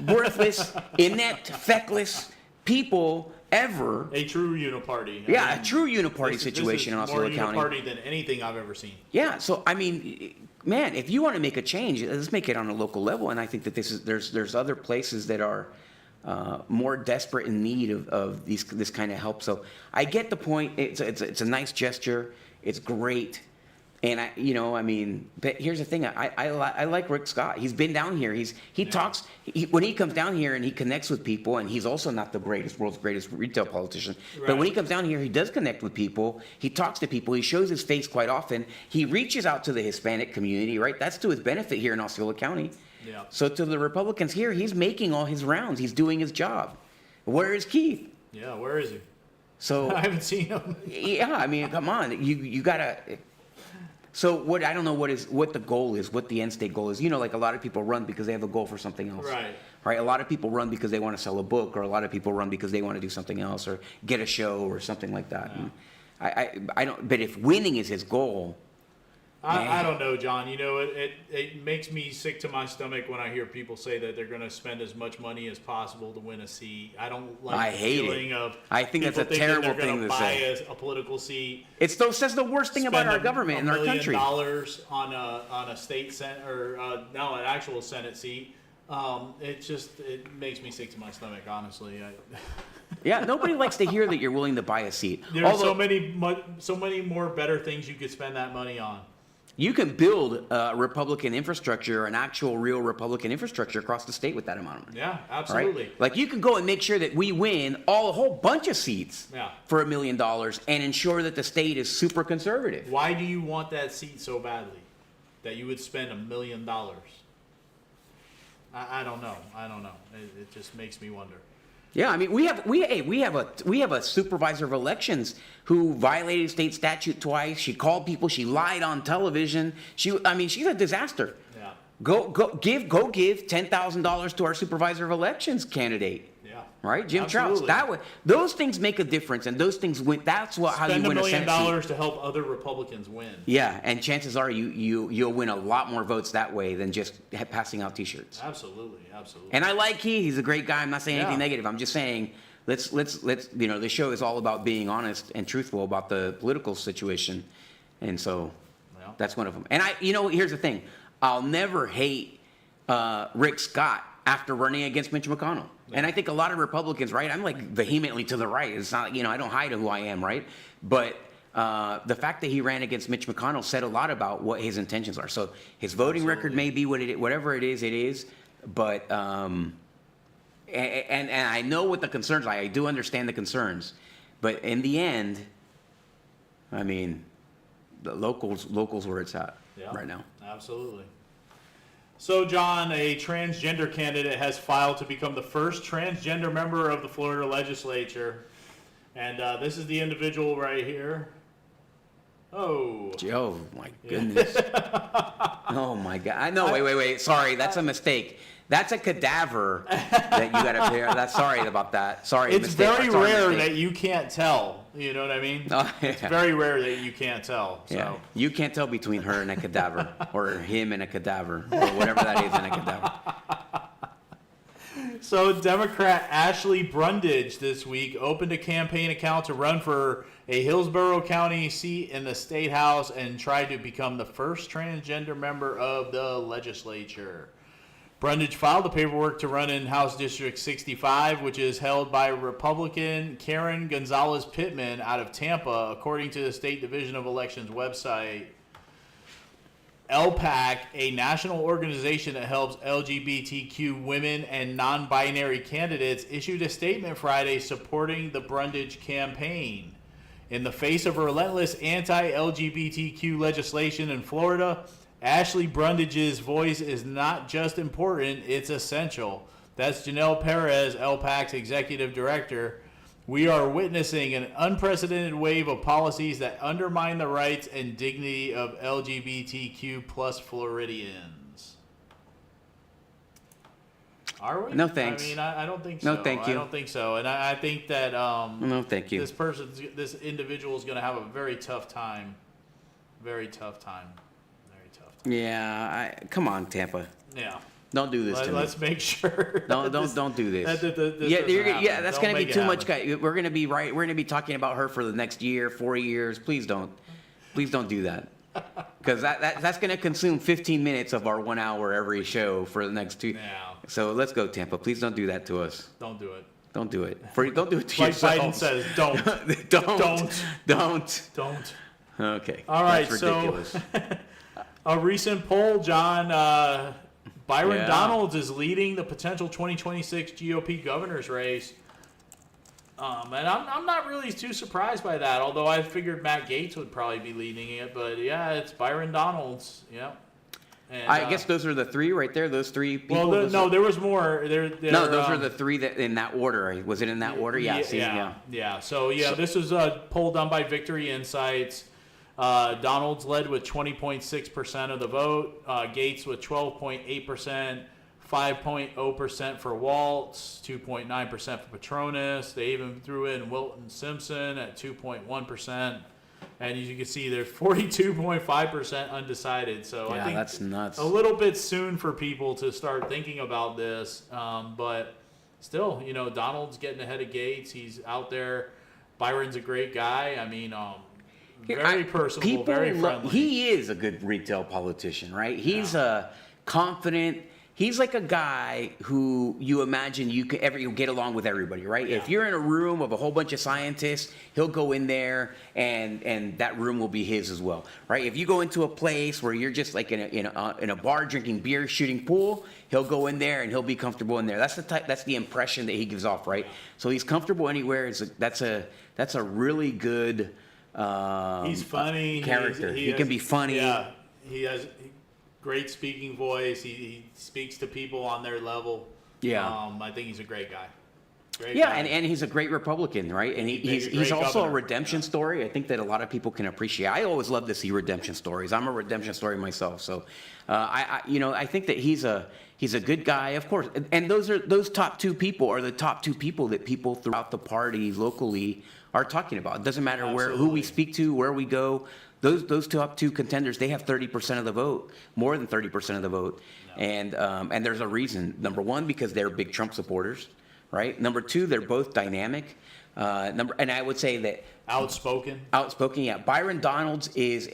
worthless, inept, feckless people ever. A true uniparty. Yeah, a true uniparty situation in Osceola County. More uniparty than anything I've ever seen. Yeah, so I mean, man, if you want to make a change, let's make it on a local level. And I think that there's other places that are more desperate in need of this kind of help. So I get the point. It's a nice gesture. It's great. And but here's the thing. I like Rick Scott. He's been down here. He talks when he comes down here and he connects with people. And he's also not the world's greatest retail politician. Right. But when he comes down here, he does connect with people. He talks to people. He shows his face quite often. He reaches out to the Hispanic community. Right, that's to his benefit here in Osceola County. Yeah. So to the Republicans here, he's making all his rounds. He's doing his job. Where is Keith? Yeah, where is he? So I haven't seen him. Yeah, I mean, come on, you gotta. So what I don't know what the goal is, what the end state goal is. Like a lot of people run because they have a goal for something else. Right. Right. A lot of people run because they want to sell a book, or a lot of people run because they want to do something else, or get a show, or something like that. Yeah. And I don't. But if winning is his goal. I don't know, John. It makes me sick to my stomach when I hear people say that they're going to spend as much money as possible to win a seat. I don't like the feeling of. I think that's a terrible thing to say. A political seat. That's the worst thing about our government and our country. $1 million on a state senate or an actual Senate seat. It makes me sick to my stomach, honestly. Yeah, nobody likes to hear that you're willing to buy a seat. There's so many more better things you could spend that money on. You can build Republican infrastructure, an actual real Republican infrastructure across the state with that amount of money. Yeah, absolutely. Right? Like you can go and make sure that we win a whole bunch of seats for $1 million and ensure that the state is super conservative. Why do you want that seat so badly that you would spend $1 million? I don't know. It just makes me wonder. Yeah, I mean, we have a supervisor of elections who violated state statute twice. She called people. She lied on television. She's a disaster. Yeah. Go give $10,000 to our supervisor of elections candidate. Yeah. Right, Jim Trout. Those things make a difference, and those things win. That's how you win a Senate seat. Spend $1 million to help other Republicans win. Yeah, and chances are you'll win a lot more votes that way than just passing out T-shirts. Absolutely. And I like he's a great guy. I'm not saying anything negative. I'm just saying let's the show is all about being honest and truthful about the political situation, and so that's one of them. And here's the thing. I'll never hate Rick Scott after running against Mitch McConnell. Yeah. And I think a lot of Republicans, right? I'm like vehemently to the right. It's not, I don't hide who I am, right? But the fact that he ran against Mitch McConnell said a lot about what his intentions are. So his voting record may be whatever it is. But and I know what the concerns are. I do understand the concerns. But in the end, I mean, the locals where it's at right now. Absolutely. So, John, a transgender candidate has filed to become the first transgender member of the Florida legislature. And this is the individual right here. Oh. Oh, my goodness. Oh, my God. No, wait. Sorry, that's a mistake. That's a cadaver that you got to pay. Sorry about that. Sorry. It's very rare that you can't tell. You know what I mean? Oh, yeah. It's very rare that you can't tell. So. Yeah. You can't tell between her and a cadaver, or him and a cadaver, or whatever that is in a cadaver. So Democrat Ashley Brundage this week opened a campaign account to run for a Hillsborough County seat in the State House and tried to become the first transgender member of the legislature. Brundage filed the paperwork to run in House District 65, which is held by Republican Karen Gonzalez Pittman out of Tampa, according to the State Division of Elections website. LPAC, a national organization that helps LGBTQ women and non-binary candidates, issued a statement Friday supporting the Brundage campaign. In the face of relentless anti-LGBTQ legislation in Florida, Ashley Brundage's voice is not just important, it's essential. That's Janelle Perez, LPAC's executive director. We are witnessing an unprecedented wave of policies that undermine the rights and dignity of LGBTQ plus Floridians. Are we? No thanks. I mean, I don't think so. No, thank you. I don't think so. And I think that no, thank you. This individual is going to have a very tough time. Very tough time. Yeah, come on, Tampa. Yeah. Don't do this to me. Let's make sure. Don't do this. That's going to be too much. We're going to be right. We're going to be talking about her for the next year, 4 years. Please don't do that. Because that's going to consume 15 minutes of our 1 hour every show for the next 2. Yeah. So let's go, Tampa. Please don't do that to us. Don't do it. Don't do it. Don't do it to like yourself. Biden says, don't. Don't. Okay. All right. That's ridiculous. So, a recent poll, John. Byron Donalds is leading the potential 2026 GOP governor's race. And I'm not really too surprised by that, although I figured Matt Gaetz would probably be leading it. But, yeah, it's Byron Donalds. Yeah. And, I guess those are the three right there, those three people? Well, there was more. No, those are the three that in that order. Was it in that order? Yeah. So, this is a poll done by Victory Insights. Donalds led with 20.6% of the vote. Gaetz with 12.8%. 5.0% for Waltz, 2.9% for Petronis. They even threw in Wilton Simpson at 2.1%. And as you can see, there's 42.5% undecided. So I think that's nuts. A little bit soon for people to start thinking about this. But still, Donald's getting ahead of Gaetz. He's out there. Byron's a great guy. I mean, very personable, very friendly. He is a good retail politician, right? He's a confident. He's like a guy who you imagine you'll get along with everybody, right? Yeah. If you're in a room of a whole bunch of scientists, he'll go in there and that room will be his as well, right? If you go into a place where you're just like in a bar drinking beer, shooting pool, he'll go in there and he'll be comfortable in there. That's the impression that he gives off, right? So he's comfortable anywhere. That's a really good he's funny character. He can be funny. Yeah, he has great speaking voice. He speaks to people on their level. Yeah. I think he's a great guy. And he's a great Republican, right? And he's also a redemption story. I think that a lot of people can appreciate. I always love to see redemption stories. I'm a redemption story myself. So, I think that he's a good guy, of course. And those top two people are the top two people that people throughout the party locally are talking about. It doesn't matter who we speak to, where we go. Those top two contenders, they have 30% of the vote, more than 30% of the vote. No. And there's a reason. Number one, because they're big Trump supporters, right? Number two, they're both dynamic. And I would say that outspoken, yeah. Byron Donalds is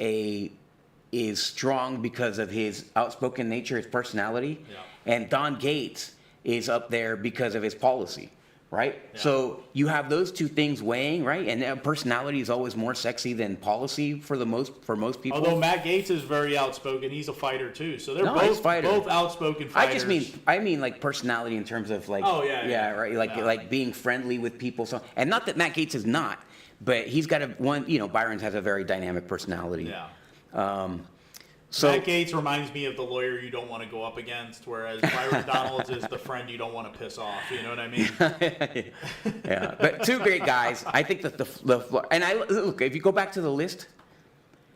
strong because of his outspoken nature, his personality. Yeah. And Don Gaetz is up there because of his policy. Right? Yeah. So you have those two things weighing, right? And personality is always more sexy than policy for most people. Although Matt Gaetz is very outspoken, he's a fighter too. So they're both outspoken fighters. I mean like personality in terms of like right? Like being friendly with people. So and not that Matt Gaetz is not, but he's got Byron has a very dynamic personality. Yeah. So Matt Gaetz reminds me of the lawyer you don't want to go up against, whereas Byron Donalds is the friend you don't want to piss off. You know what I mean? Yeah, but two great guys. I think that look, if you go back to the list.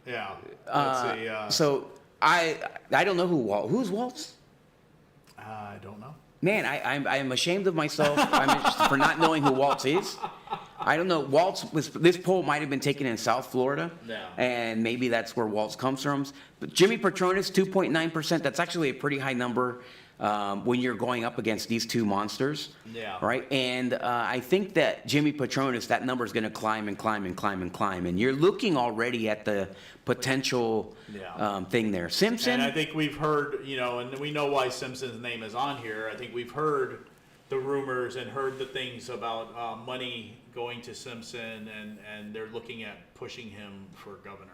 Yeah. Let's see. So I don't know who's Waltz. I don't know. Man, I'm ashamed of myself for not knowing who Waltz is. I don't know. This poll might have been taken in South Florida, and maybe that's where Waltz comes from. But Jimmy Petronis, 2.9%. That's actually a pretty high number when you're going up against these two monsters. Yeah. Right? And I think that Jimmy Petronis, that number is going to climb and climb and climb and climb. And you're looking already at the potential thing there. Simpson. And I think we've heard, and we know why Simpson's name is on here. I think we've heard the rumors and heard the things about money going to Simpson, and they're looking at pushing him for governor.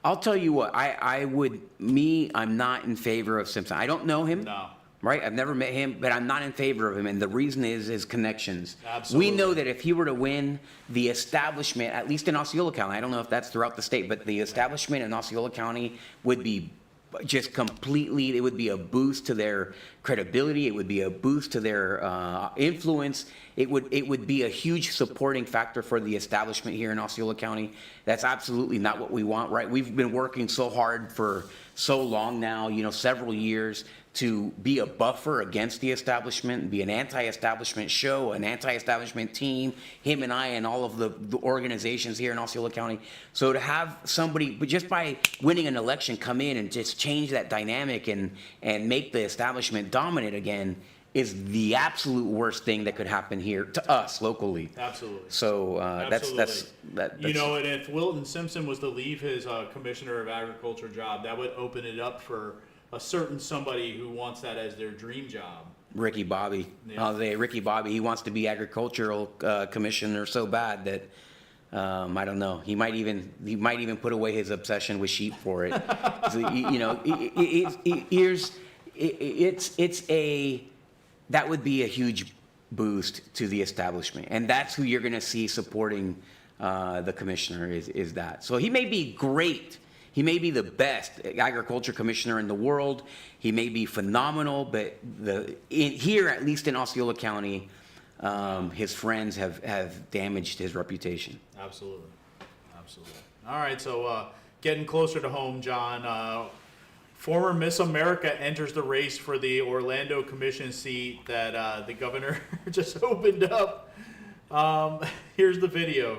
I'll tell you what, I'm not in favor of Simpson. I don't know him. No. Right? I've never met him, but I'm not in favor of him. And the reason is his connections. Absolutely. We know that if he were to win, the establishment, at least in Osceola County, I don't know if that's throughout the state, but the establishment in Osceola County would be just completely, it would be a boost to their credibility. It would be a boost to their influence. It would be a huge supporting factor for the establishment here in Osceola County. That's absolutely not what we want, right? We've been working so hard for so long now, several years, to be a buffer against the establishment, be an anti-establishment show, an anti-establishment team, him and I and all of the organizations here in Osceola County. So to have somebody, but just by winning an election, come in and just change that dynamic and make the establishment dominant again is the absolute worst thing that could happen here to us locally. Absolutely. So that's you know, and if Wilton Simpson was to leave his Commissioner of Agriculture job, that would open it up for a certain somebody who wants that as their dream job. Ricky Bobby. Yeah. I'll say Ricky Bobby. He wants to be agricultural commissioner so bad that I don't know. He might even put away his obsession with sheep for it. So, you know, that would be a huge boost to the establishment, and that's who you're going to see supporting the commissioner is that. So he may be great. He may be the best agriculture commissioner in the world. He may be phenomenal, but here, at least in Osceola County, his friends have damaged his reputation. Absolutely. All right, so getting closer to home, John. Former Miss America enters the race for the Orlando Commission seat that the governor just opened up. Here's the video.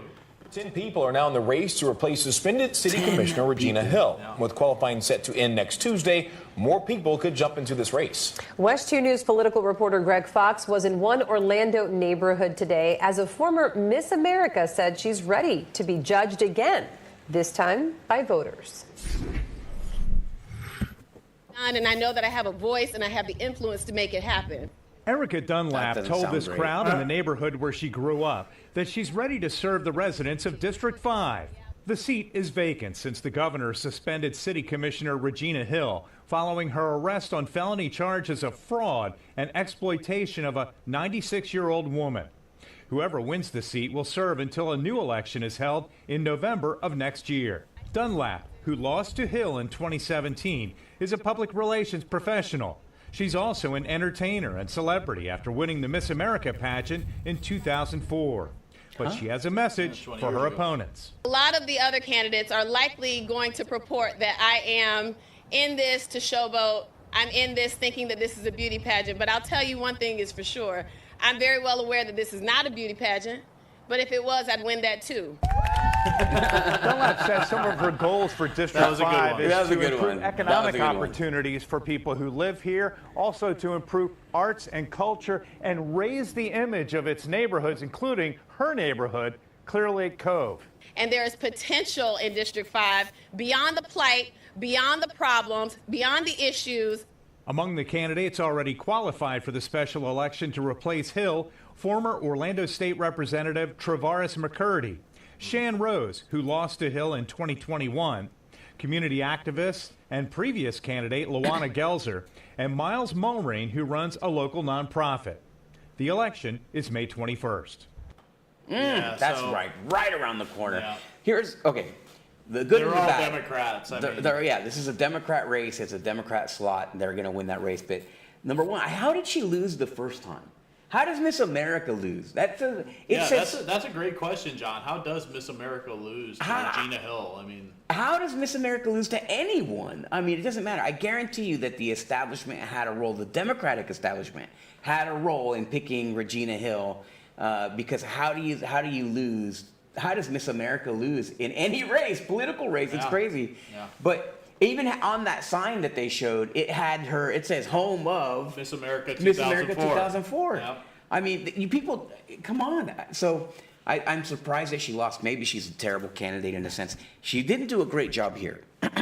10 people are now in the race to replace suspended City Commissioner Regina Hill. Yeah. With qualifying set to end next Tuesday, more people could jump into this race. West 2 News political reporter Greg Fox was in one Orlando neighborhood today as a former Miss America said she's ready to be judged again, this time by voters. And I know that I have a voice and I have the influence to make it happen. Erica Dunlap told this crowd in the neighborhood where she grew up that she's ready to serve the residents of District 5. The seat is vacant since the governor suspended City Commissioner Regina Hill following her arrest on felony charges of fraud and exploitation of a 96-year-old woman. Whoever wins the seat will serve until a new election is held in November of next year. Dunlap, who lost to Hill in 2017, is a public relations professional. She's also an entertainer and celebrity after winning the Miss America pageant in 2004. But she has a message for her opponents. A lot of the other candidates are likely going to purport that I am in this to showboat. I'm in this thinking that this is a beauty pageant. But I'll tell you one thing is for sure. I'm very well aware that this is not a beauty pageant. But if it was, I'd win that too. Dunlap says some of her goals for District 5 is to improve economic opportunities for people who live here, also to improve arts and culture, and raise the image of its neighborhoods, including her neighborhood, Clear Lake Cove. And there is potential in District 5 beyond the plight, beyond the problems, beyond the issues. Among the candidates already qualified for the special election to replace Hill, former Orlando State Representative Travaris McCurdy, Shan Rose, who lost to Hill in 2021, community activist and previous candidate Luana Gelzer, and Miles Mulrain, who runs a local nonprofit. The election is May 21st. That's right around the corner. Yeah. Here's, okay, the good and the bad. They're all Democrats. This is a Democrat race. It's a Democrat slot. And they're going to win that race. But number one, how did she lose the first time? How does Miss America lose? That's a great question, John. How does Miss America lose to Regina Hill? I mean, how does Miss America lose to anyone? I mean, it doesn't matter. I guarantee you that the establishment had a role. The Democratic establishment had a role in picking Regina Hill because how do you lose? How does Miss America lose in any race, political race? It's crazy. Yeah. But even on that sign that they showed, it says home of Miss America 2004. Yep. I mean, you people, come on. So I'm surprised that she lost. Maybe she's a terrible candidate in a sense. She didn't do a great job here.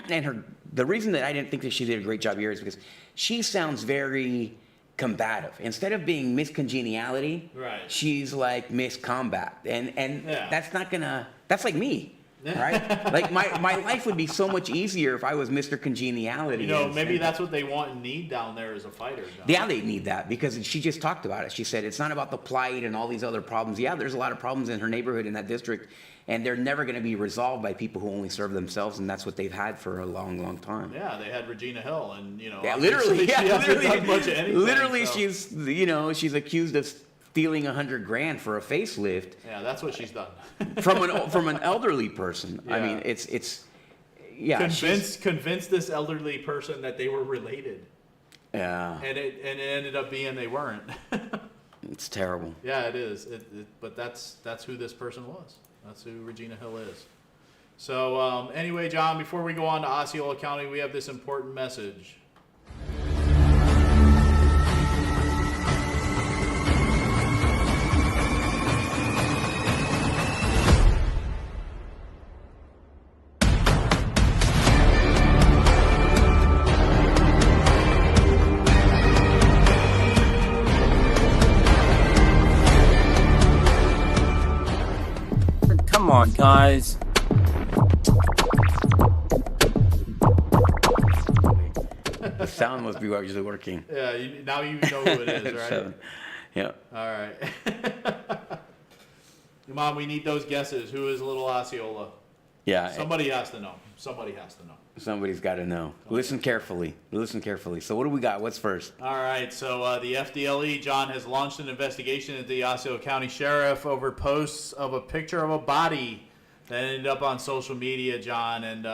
And the reason that I didn't think that she did a great job here is because she sounds very combative. Instead of being Miss Congeniality, she's like Miss Combat. And that's like me. Right? Like my life would be so much easier if I was Mr. Congeniality. You know, maybe that's what they want and need down there as a fighter. John. Yeah, they need that because she just talked about it. She said it's not about the plight and all these other problems. Yeah, there's a lot of problems in her neighborhood in that district, and they're never going to be resolved by people who only serve themselves, and that's what they've had for a long, long time. Yeah, they had Regina Hill, and literally, she's accused of stealing $100,000 for a facelift. Yeah, that's what she's done. from an elderly person. Yeah. I mean, it's convince this elderly person that they were related. Yeah. And it ended up being they weren't. It's terrible. Yeah, it is. But that's who this person was. That's who Regina Hill is. So anyway, John, before we go on to Osceola County, we have this important message. Come on, guys. The sound must be actually working. Yeah, now you know who it is, right? 7. Yeah. All right. Mom, we need those guesses. Who is Little Osceola? Yeah. Somebody has to know. Somebody has to know. Somebody's got to know. Listen carefully. Listen carefully. So what do we got? What's first? All right. So the FDLE, John, has launched an investigation into the Osceola County Sheriff over posts of a picture of a body that ended up on social media, John. And,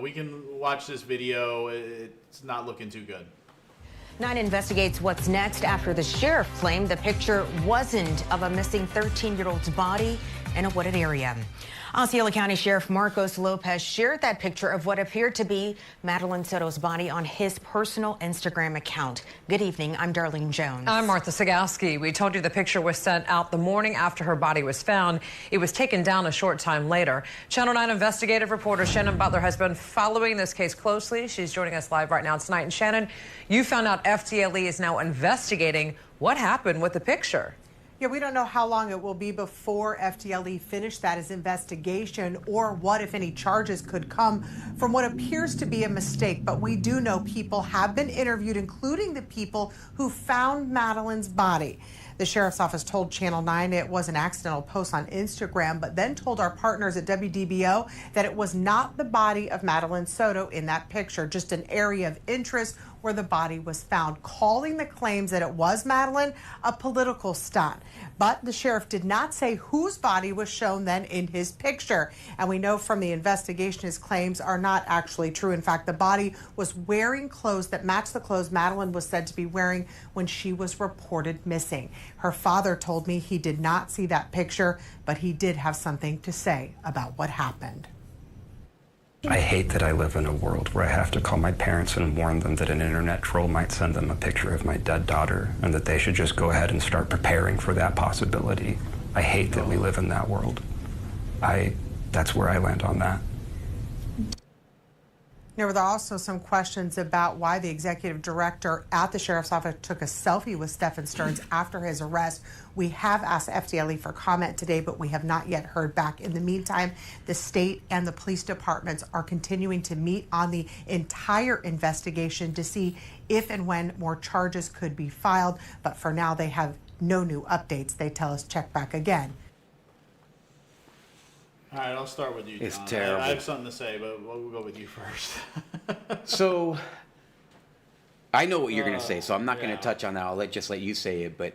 we can watch this video. It's not looking too good. 9 investigates what's next after the sheriff claimed the picture wasn't of a missing 13-year-old's body in a wooded area. Osceola County Sheriff Marcos Lopez shared that picture of what appeared to be Madeline Soto's body on his personal Instagram account. Good evening. I'm Darlene Jones. I'm Martha Sagowski. We told you the picture was sent out the morning after her body was found. It was taken down a short time later. Channel 9 investigative reporter Shannon Butler has been following this case closely. She's joining us live right now tonight. And Shannon, you found out FDLE is now investigating what happened with the picture. Yeah, we don't know how long it will be before FDLE finish that as investigation or what, if any, charges could come from what appears to be a mistake. But we do know people have been interviewed, including the people who found Madeline's body. The sheriff's office told Channel 9 it was an accidental post on Instagram, but then told our partners at WDBO that it was not the body of Madeline Soto in that picture, just an area of interest where the body was found, calling the claims that it was Madeline a political stunt. But the sheriff did not say whose body was shown then in his picture. And we know from the investigation his claims are not actually true. In fact, the body was wearing clothes that matched the clothes Madeline was said to be wearing when she was reported missing. Her father told me he did not see that picture, but he did have something to say about what happened. I hate that I live in a world where I have to call my parents and warn them that an internet troll might send them a picture of my dead daughter and that they should just go ahead and start preparing for that possibility. I hate that we live in that world. That's where I land on that. There were also some questions about why the executive director at the sheriff's office took a selfie with Stephen Stearns after his arrest. We have asked FDLE for comment today, but we have not yet heard back. In the meantime, the state and the police departments are continuing to meet on the entire investigation to see if and when more charges could be filed. But for now, they have no new updates. They tell us check back again. All right, I'll start with you, John. It's terrible. I have something to say, but we'll go with you first. So, I know what you're going to say, so I'm not going to touch on that. I'll just let you say it. But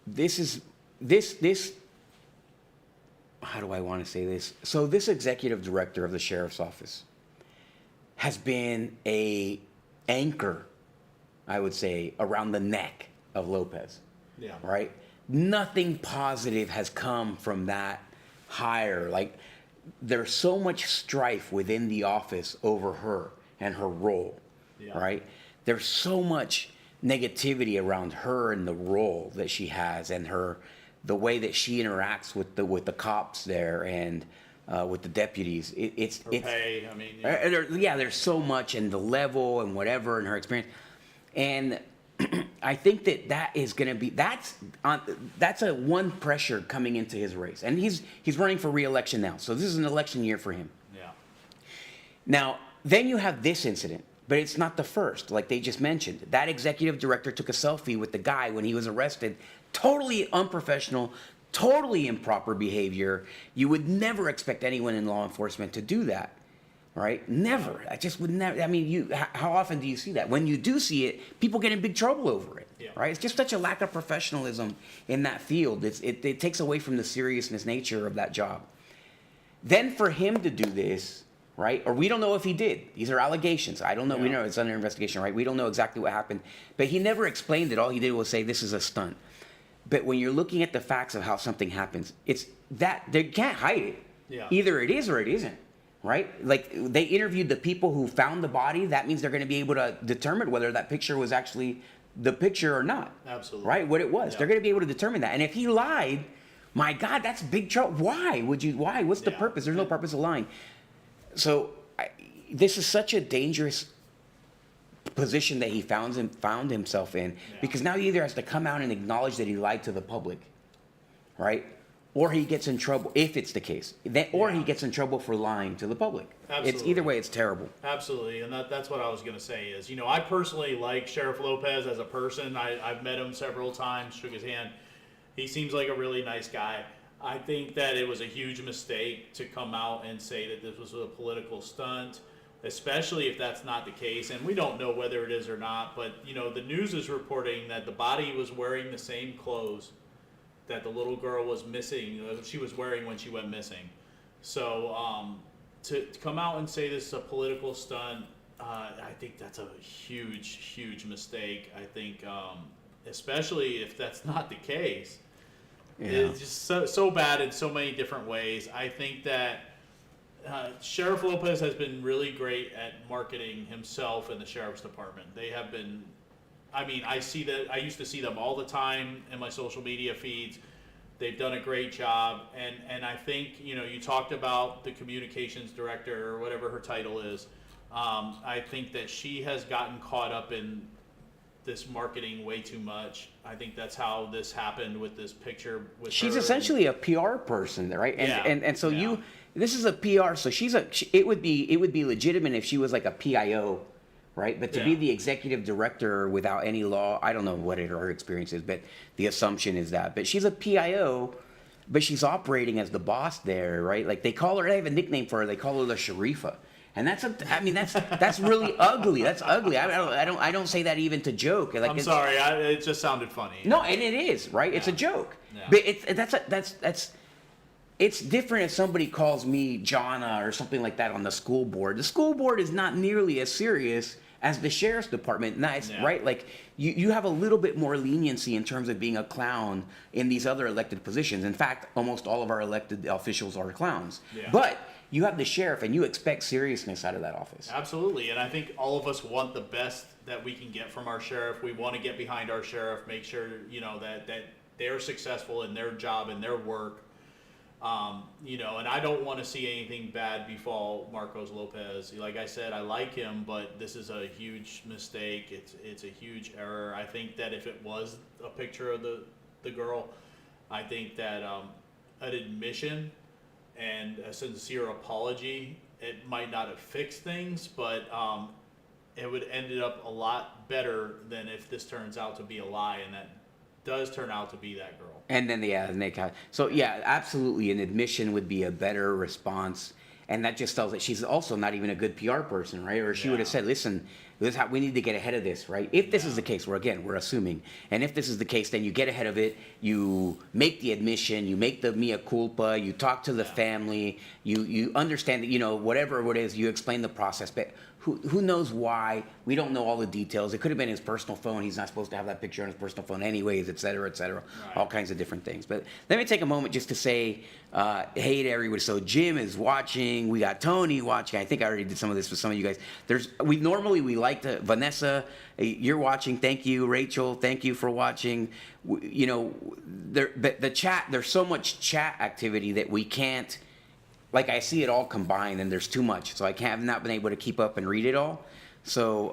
this, how do I want to say this? So this executive director of the sheriff's office has been a anchor, I would say, around the neck of Lopez. Yeah. Right? Nothing positive has come from that hire. Like, there's so much strife within the office over her and her role, right? There's so much negativity around her and the role that she has and the way that she interacts with the cops there and with the deputies. It's pay, I mean, there's so much, and the level and whatever, and her experience. And I think that is going to be that's a one pressure coming into his race, and he's running for re-election now. So this is an election year for him. Yeah. Now then you have this incident, but it's not the first. Like they just mentioned, that executive director took a selfie with the guy when he was arrested. Totally unprofessional, totally improper behavior. You would never expect anyone in law enforcement to do that. Right? Never. I just would never. I mean, how often do you see that? When you do see it, people get in big trouble over it. Yeah. Right? It's just such a lack of professionalism in that field. It takes away from the seriousness nature of that job. Then for him to do this, right? Or we don't know if he did. These are allegations. I don't know. We know it's under investigation, right? We don't know exactly what happened. But he never explained it. All he did was say, this is a stunt. But when you're looking at the facts of how something happens, it's that they can't hide it. Yeah. Either it is or it isn't, right? Like they interviewed the people who found the body. That means they're going to be able to determine whether that picture was actually the picture or not. Absolutely. Right? What it was. Yeah. They're going to be able to determine that. And if he lied, my God, that's big trouble. Why would you? Why? What's the purpose? There's no purpose of lying. So this is such a dangerous position that he found himself in, because now he either has to come out and acknowledge that he lied to the public, right? Or he gets in trouble, if it's the case. Or he gets in trouble for lying to the public. Absolutely. It's either way, it's terrible. Absolutely, and that's what I was going to say is, you know, I personally like Sheriff Lopez as a person. I've met him several times, shook his hand. He seems like a really nice guy. I think that it was a huge mistake to come out and say that this was a political stunt, especially if that's not the case. And we don't know whether it is or not, but, you know, the news is reporting that the body was wearing the same clothes that the little girl was missing, she was wearing when she went missing. So to come out and say this is a political stunt, I think that's a huge mistake. I think, especially if that's not the case, it's just so bad in so many different ways. I think that Sheriff Lopez has been really great at marketing himself and the Sheriff's Department. They have been, I mean, I used to see them all the time in my social media feeds. They've done a great job. And I think, you know, you talked about the communications director or whatever her title is. I think that she has gotten caught up in this marketing way too much. I think that's how this happened with this picture. She's essentially a PR person, right? And so this is a PR. So it would be legitimate if she was like a PIO, right? But to be the executive director without any law, I don't know what her experience is, but the assumption is that. But she's a PIO, but she's operating as the boss there, right? Like they have a nickname for her. They call her the Sharifa. And that's really ugly. That's ugly. I don't say that even to joke. Like, I'm sorry. It just sounded funny. No, and it is, right? It's a joke. Yeah. But it's different if somebody calls me Jonna or something like that on the school board. The school board is not nearly as serious as the sheriff's department. Right? Like you have a little bit more leniency in terms of being a clown in these other elected positions. In fact, almost all of our elected officials are clowns. Yeah. But you have the sheriff, and you expect seriousness out of that office. Absolutely, and I think all of us want the best that we can get from our sheriff. We want to get behind our sheriff, make sure, you know, that they're successful in their job and their work. You know, and I don't want to see anything bad befall Marcos Lopez. Like I said, I like him, but this is a huge mistake. It's a huge error. I think that if it was a picture of the girl, I think that an admission and a sincere apology, it might not have fixed things, but it would ended up a lot better than if this turns out to be a lie, and that does turn out to be that girl. And then so absolutely, an admission would be a better response, and that just tells that she's also not even a good PR person, right? Or she would have said, "Listen, we need to get ahead of this," right? If this is the case, we're assuming, and if this is the case, then you get ahead of it. You make the admission, you make the mea culpa, you talk to the family, you understand that, you know, whatever it is, you explain the process, but. Who knows why? We don't know all the details. It could have been his personal phone. He's not supposed to have that picture on his personal phone anyways, et cetera, right. All kinds of different things. But let me take a moment just to say, hey to everybody. So Jim is watching. We got Tony watching. I think I already did some of this with some of you guys. We like to, Vanessa, you're watching. Thank you. Rachel, thank you for watching. You know, the chat, there's so much chat activity that we can't, like I see it all combined, and there's too much, so have not been able to keep up and read it all. So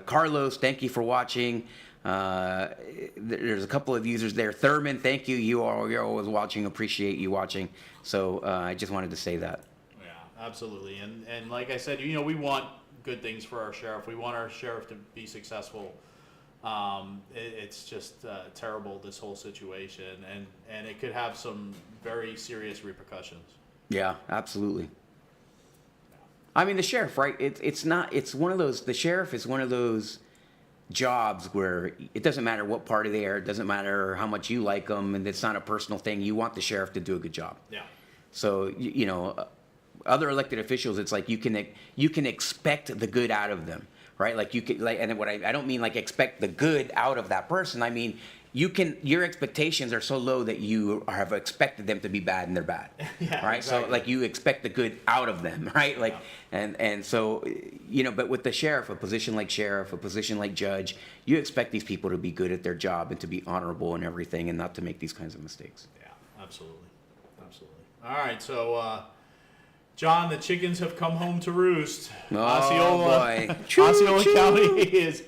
Carlos, thank you for watching. There's a couple of users there. Thurman, thank you. You're always watching. Appreciate you watching. So I just wanted to say that. Yeah, absolutely. And like I said, you know, we want good things for our sheriff. We want our sheriff to be successful. It's just terrible, this whole situation, and it could have some very serious repercussions. Yeah, absolutely. I mean, the sheriff, right? It's one of those. The sheriff is one of those jobs where it doesn't matter what party they are, it doesn't matter how much you like them, and it's not a personal thing. You want the sheriff to do a good job. Yeah. So you know, other elected officials, it's like you can expect the good out of them, right? Like you can, like, and what I don't mean like expect the good out of that person. I mean, your expectations are so low that you have expected them to be bad and they're bad, Yeah, right? exactly. So like you expect the good out of them, right? Like, and so, but with the sheriff, a position like sheriff, a position like judge, you expect these people to be good at their job and to be honorable and everything and not to make these kinds of mistakes. Yeah, absolutely. All right, so John, the chickens have come home to roost. Oh, Osceola, boy. Choo, Osceola choo. County is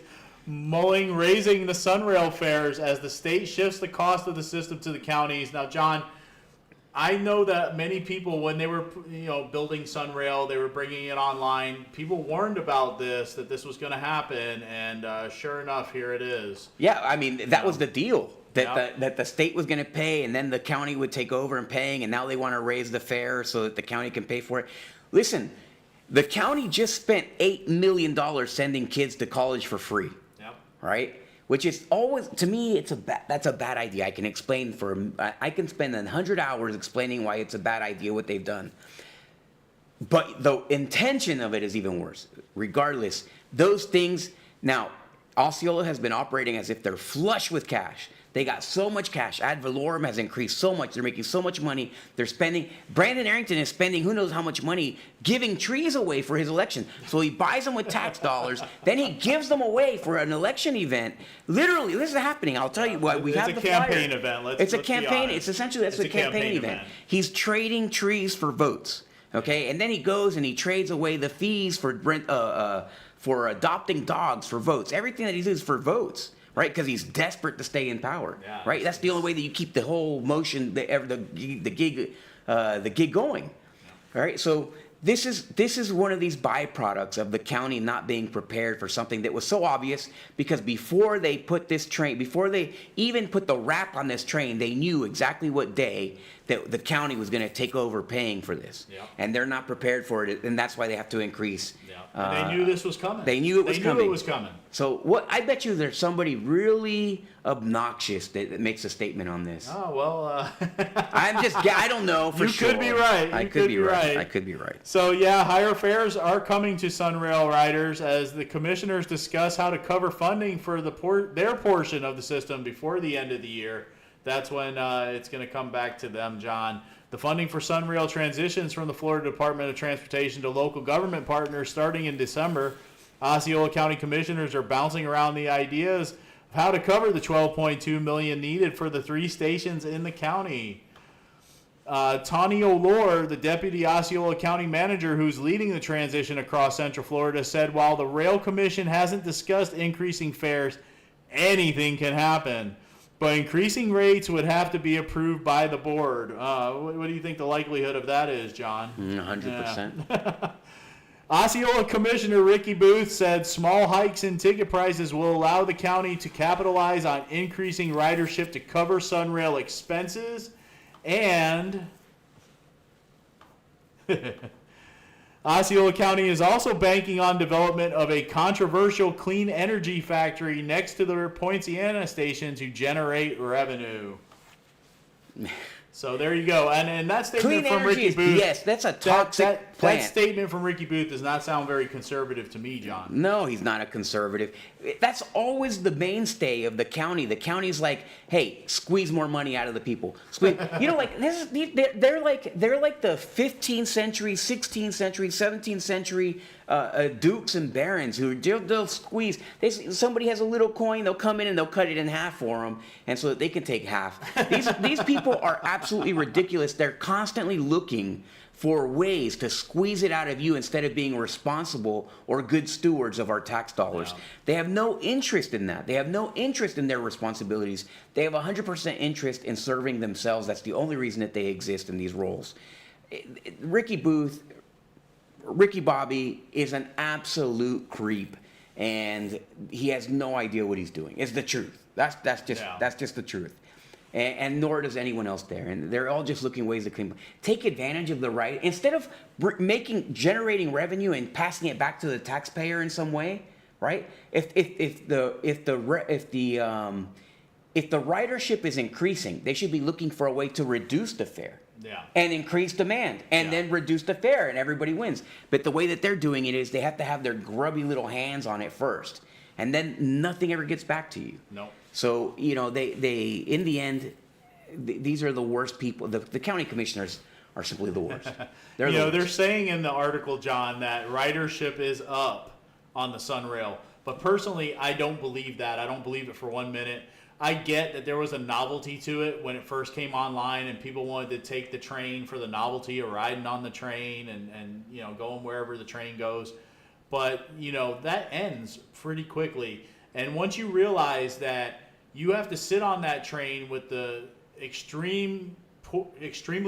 raising the Sunrail fares as the state shifts the cost of the system to the counties. Now, John, I know that many people, when they were building Sunrail, they were bringing it online. People warned about that this was going to happen, and sure enough, here it is. Yeah, I mean, that was the deal. That the state was going to pay, and then the county would take over and paying, and now they want to raise the fare so that the county can pay for it. Listen, the county just spent $8 million sending kids to college for free, right? Which is always, to me, that's a bad idea. I can explain I can spend 100 hours explaining why it's a bad idea what they've done. But the intention of it is even worse. Regardless, those things, now, Osceola has been operating as if they're flush with cash. They got so much cash. Ad valorem has increased so much. They're making so much money. They're spending. Brandon Arrington is spending who knows how much money giving trees away for his election. So he buys them with tax dollars. Then he gives them away for an election event. Literally, this is happening. I'll tell you what. We have the flyer. It's a campaign event. It's a campaign. It's essentially that's a campaign event. He's trading trees for votes. Okay, and then he goes and he trades away the fees for adopting dogs for votes. Everything that he does is for votes. Right, because he's desperate to stay in power. Yeah, right, that's the only way that you keep the whole motion, the gig going. All right, so this is one of these byproducts of the county not being prepared for something that was so obvious. Because before they put this train, before they even put the wrap on this train, they knew exactly what day that the county was going to take over paying for this, and they're not prepared for it, and that's why they have to increase. And they knew this was coming. They knew it was coming. They knew it was coming. So what? I bet you there's somebody really obnoxious that makes a statement on this. Oh well. I don't know for sure. You could be right. I could be right. I could be right. So yeah, higher fares are coming to Sunrail riders as the commissioners discuss how to cover funding for their portion of the system before the end of the year. That's when it's going to come back to them, John. The funding for Sunrail transitions from the Florida Department of Transportation to local government partners starting in December. Osceola County commissioners are bouncing around the ideas of how to cover the $12.2 million needed for the 3 stations in the county. Tawny O'Lore, the deputy Osceola County manager who's leading the transition across Central Florida, said while the Rail Commission hasn't discussed increasing fares, anything can happen. But increasing rates would have to be approved by the board. What do you think the likelihood of that is, John? 100%. Yeah. Osceola Commissioner Ricky Booth said small hikes in ticket prices will allow the county to capitalize on increasing ridership to cover Sunrail expenses. And Osceola County is also banking on development of a controversial clean energy factory next to the Poinciana station to generate revenue. So there you go. And that statement from Ricky Booth. Yes, that's a toxic plant. That statement from Ricky Booth does not sound very conservative to me, John. No, he's not a conservative. That's always the mainstay of the county. The county's like, hey, squeeze more money out of the people. They're like the 15th century, 16th century, 17th century dukes and barons who they'll squeeze. Somebody has a little coin, they'll come in and they'll cut it in half for them, and so that they can take half. These people are absolutely ridiculous. They're constantly looking for ways to squeeze it out of you instead of being responsible or good stewards of our tax dollars. Yeah. They have no interest in that. They have no interest in their responsibilities. They have 100% interest in serving themselves. That's the only reason that they exist in these roles. Ricky Bobby is an absolute creep, and he has no idea what he's doing. It's the truth. That's just the truth. And nor does anyone else there. And they're all just looking ways to take advantage of the right. Instead of generating revenue and passing it back to the taxpayer in some way, right? If the ridership is increasing, they should be looking for a way to reduce the fare. and increase demand and then reduce the fare and everybody wins. But the way that they're doing it is they have to have their grubby little hands on it first, and then nothing ever gets back to you. No. So, they in the end, these are the worst people. The county commissioners are simply the worst. They're saying in the article, John, that ridership is up on the Sunrail. But personally, I don't believe that. I don't believe it for 1 minute. I get that there was a novelty to it when it first came online and people wanted to take the train for the novelty of riding on the train and going wherever the train goes. But, that ends pretty quickly. And once you realize that you have to sit on that train with the extremely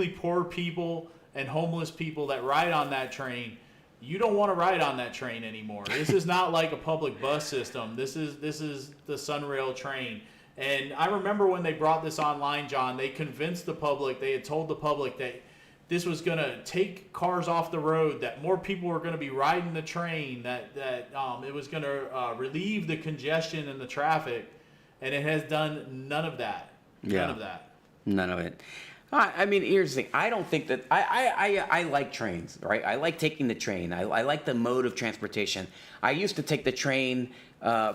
poor people and homeless people that ride on that train, you don't want to ride on that train anymore. This is not like a public bus system. This is the Sunrail train. And I remember when they brought this online, John, they convinced the public, they had told the public that this was going to take cars off the road, that more people were going to be riding the train, that it was going to relieve the congestion and the traffic. And it has done none of that. None of that. None of it. I mean, here's the thing. I don't think that I like trains, right? I like taking the train. I like the mode of transportation. I used to take the train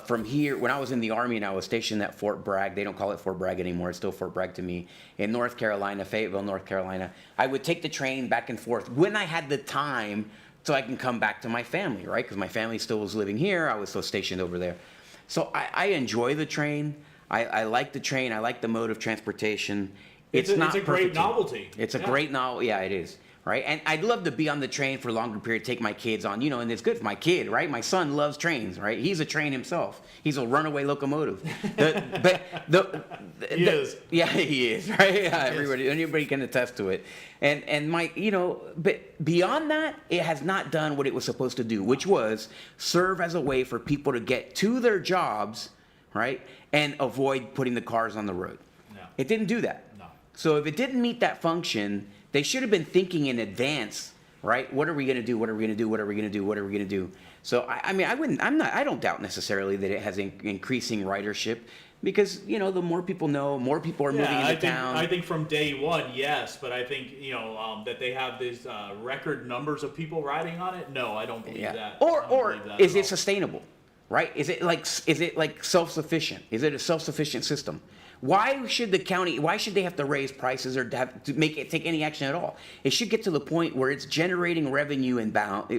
from here when I was in the Army and I was stationed at Fort Bragg. They don't call it Fort Bragg anymore. It's still Fort Bragg to me. In North Carolina, Fayetteville, North Carolina. I would take the train back and forth when I had the time so I can come back to my family, right? Because my family still was living here. I was still stationed over there. So I enjoy the train. I like the train. I like the mode of transportation. It's a great novelty. It's a great novel. Yeah, it is. Right. And I'd love to be on the train for a longer period, take my kids on, and it's good for my kid. Right. My son loves trains. Right. He's a train himself. He's a runaway locomotive. He is. Yeah, he is. Right. Yeah, anybody can attest to it. And my, but beyond that, it has not done what it was supposed to do, which was serve as a way for people to get to their jobs. Right. And avoid putting the cars on the road. No. It didn't do that. No. So if it didn't meet that function, they should have been thinking in advance, right? What are we going to do? What are we going to do? What are we going to do? What are we going to do? So I don't doubt necessarily that it has increasing ridership because, the more people know, more people are moving into town. I think from day one, yes, but I think, that they have these record numbers of people riding on it. No, I don't believe that. Or is it sustainable? Right? Is it like self-sufficient? Is it a self-sufficient system? Why should they have to raise prices or have to take any action at all? It should get to the point where it's generating revenue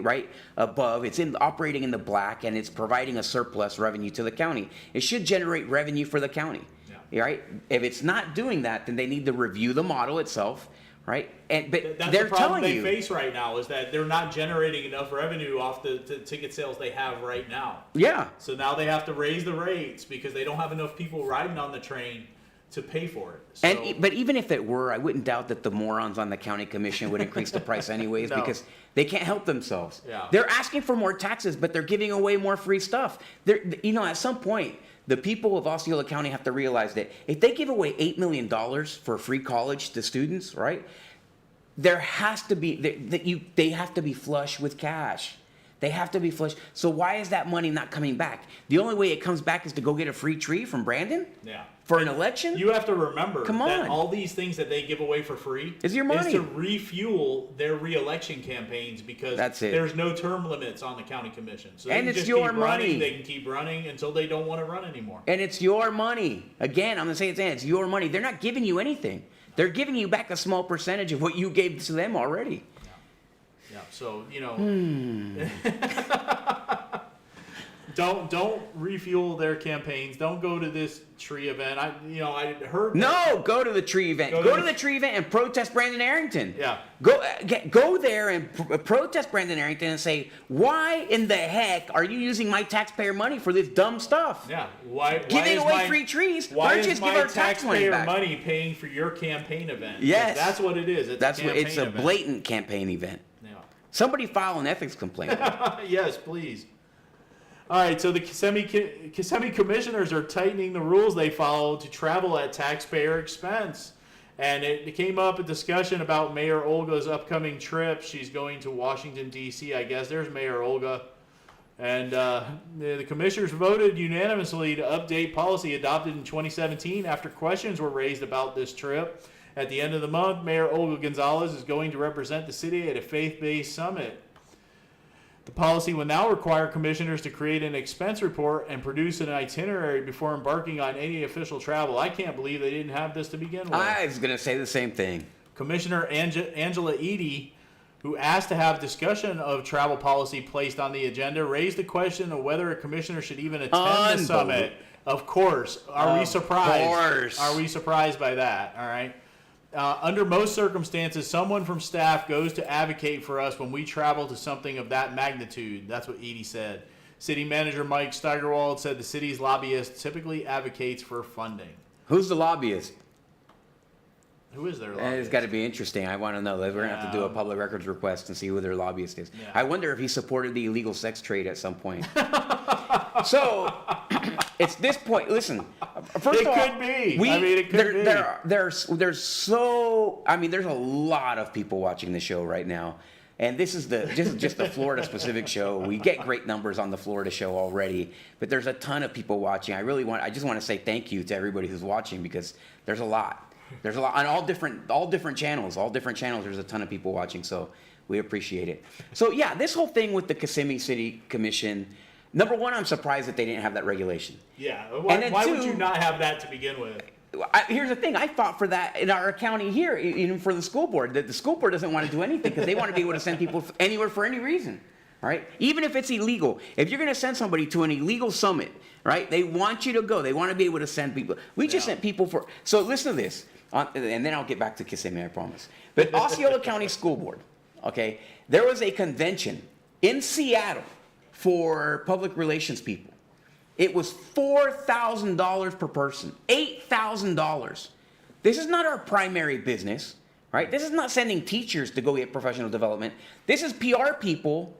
right above, it's operating in the black and it's providing a surplus revenue to the county. It should generate revenue for the county. Yeah. Right? If it's not doing that, then they need to review the model itself. Right, but that's they're the problem telling they face right now is that they're not generating enough revenue off the ticket sales they have right now. Yeah. So now they have to raise the rates because they don't have enough people riding on the train to pay for it. So, but even if it were, I wouldn't doubt that the morons on the county commission would increase the price anyways because they can't help themselves. Yeah. They're asking for more taxes, but they're giving away more free stuff. At some point, the people of Osceola County have to realize that if they give away $8 million for free college to students, right, there has to be they have to be flush with cash. They have to be flush. So why is that money not coming back? The only way it comes back is to go get a free tree from Brandon? Yeah. For an election? You have to remember that all these things that they give away for free is your money. Is to refuel their re-election campaigns because there's no term limits on the county commission. So and it's your money. They can keep running until they don't want to run anymore. And it's your money. Again, I'm going to say it's your money. They're not giving you anything. They're giving you back a small percentage of what you gave to them already. Yeah. So, Don't refuel their campaigns. Don't go to this tree event. I heard. No, go to the tree event. Go to the tree event and protest Brandon Arrington. Yeah. Go there and protest Brandon Arrington and say, why in the heck are you using my taxpayer money for this dumb stuff? Yeah. Giving away free trees? Why don't you just give our taxpayer money paying for your campaign event? Yes. That's what it is. It's a blatant campaign event. Yeah. Somebody file an ethics complaint. Yes, please. All right, so the Kissimmee commissioners are tightening the rules they follow to travel at taxpayer expense. And it came up a discussion about Mayor Olga's upcoming trip. She's going to Washington, D.C., I guess. There's Mayor Olga. And the commissioners voted unanimously to update policy adopted in 2017 after questions were raised about this trip. At the end of the month, Mayor Olga Gonzalez is going to represent the city at a faith-based summit. The policy will now require commissioners to create an expense report and produce an itinerary before embarking on any official travel. I can't believe they didn't have this to begin with. I was going to say the same thing. Commissioner Angela Eady, who asked to have discussion of travel policy placed on the agenda, raised the question of whether a commissioner should even attend the summit. Of course. Are we surprised? Of course. Are we surprised by that? All right. Under most circumstances, someone from staff goes to advocate for us when we travel to something of that magnitude. That's what Edie said. City manager Mike Steigerwald said the city's lobbyist typically advocates for funding. Who's the lobbyist? Who is their lobbyist? It's got to be interesting. I want to know. We're going to have to do a public records request and see who their lobbyist is. Yeah. I wonder if he supported the illegal sex trade at some point. So, it's this point. Listen, first of all, could be. It could be. There's a lot of people watching the show right now. And this is just the Florida specific show. We get great numbers on the Florida show already, but there's a ton of people watching. I just want to say thank you to everybody who's watching, because there's a lot. There's a lot on all different channels. There's a ton of people watching, so we appreciate it. So yeah, this whole thing with the Kissimmee City Commission. Number one, I'm surprised that they didn't have that regulation. Yeah. Why would you not have that to begin with? Here's the thing. I fought for that in our county here, even for the school board. The school board doesn't want to do anything because they want to be able to send people anywhere for any reason. Right? Even if it's illegal. If you're going to send somebody to an illegal summit, right? They want you to go. They want to be able to send people. We just sent people for. So listen to this, and then I'll get back to Kissimmee, I promise. But Osceola County School Board, okay? There was a convention in Seattle for public relations people. It was $4,000 per person, $8,000. This is not our primary business, right? This is not sending teachers to go get professional development. This is PR people,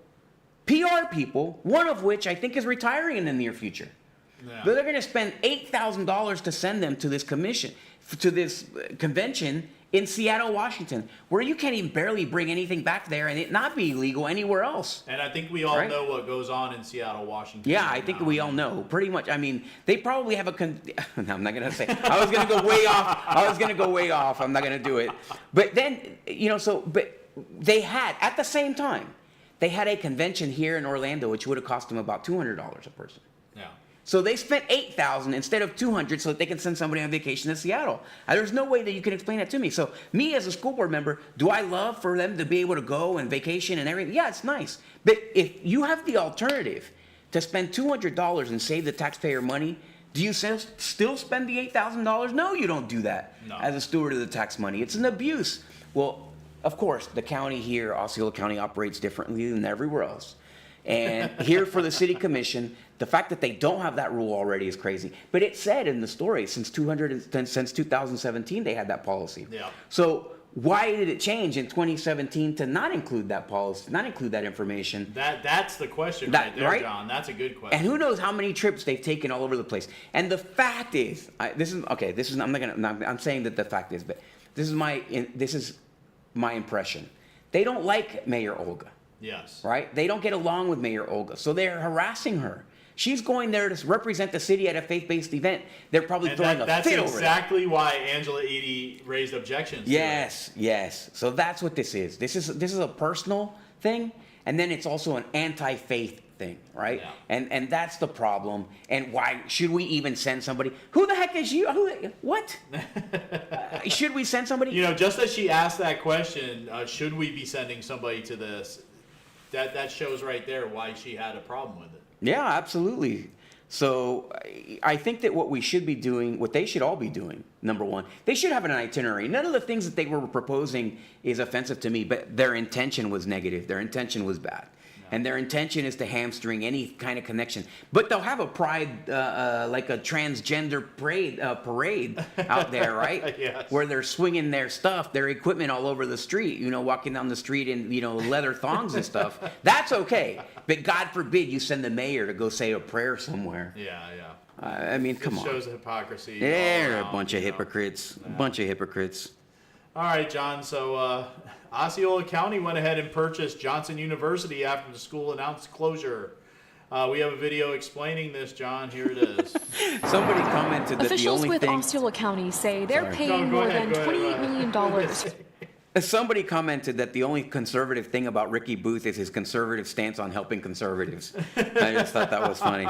one of which I think is retiring in the near future. Yeah. But they're going to spend $8,000 to send them to this convention in Seattle, Washington, where you can't even barely bring anything back there and it not be illegal anywhere else. And I think we all know what goes on in Seattle, Washington. Yeah, I think we all know pretty much. I mean, they probably have no, I'm not going to say. I was going to go way off. I'm not going to do it. But then, but they had, at the same time, they had a convention here in Orlando, which would have cost them about $200 a person. Yeah. So they spent $8,000 instead of $200 so that they can send somebody on vacation to Seattle. There's no way that you can explain that to me. So me as a school board member, do I love for them to be able to go and vacation and everything? Yeah, it's nice. But if you have the alternative to spend $200 and save the taxpayer money, do you still spend the $8,000? No, you don't do that. No. As a steward of the tax money. It's an abuse. Well, of course, the county here, Osceola County, operates differently than everywhere else. And here for the city commission, the fact that they don't have that rule already is crazy. But it said in the story since 2017 they had that policy. Yeah. So why did it change in 2017 to not include that policy, not include that information? That's the question right there, John. That's a good question. And who knows how many trips they've taken all over the place. And the fact is, I'm saying that the fact is, but this is my impression. They don't like Mayor Olga. Yes. Right? They don't get along with Mayor Olga, so they're harassing her. She's going there to represent the city at a faith-based event. They're probably throwing a fit over it. That's exactly why Angela Eady raised objections. Yes. So that's what this is. This is a personal thing, and then it's also an anti-faith thing, right? Yeah. And that's the problem. And why should we even send somebody? Who the heck is you? What? Should we send somebody? Just as she asked that question, should we be sending somebody to this? That shows right there why she had a problem with it. Yeah, absolutely. So I think that what we should be doing, what they should all be doing, number one, they should have an itinerary. None of the things that they were proposing is offensive to me, but their intention was negative. Their intention was bad. And their intention is to hamstring any kind of connection. But they'll have a pride, like a transgender parade out there, right? Yes. Where they're swinging their stuff, their equipment all over the street, walking down the street in, leather thongs and stuff. That's okay. But God forbid you send the mayor to go say a prayer somewhere. Yeah. Come on. It shows hypocrisy. They're a bunch of hypocrites. A bunch of hypocrites. All right, John. So Osceola County went ahead and purchased Johnson University after the school announced closure. We have a video explaining this, John. Here it is. Somebody commented that the only thing... Officials with Osceola County say they're paying more than $28 million. Somebody commented that the only conservative thing about Ricky Booth is his conservative stance on helping conservatives. I just thought that was funny.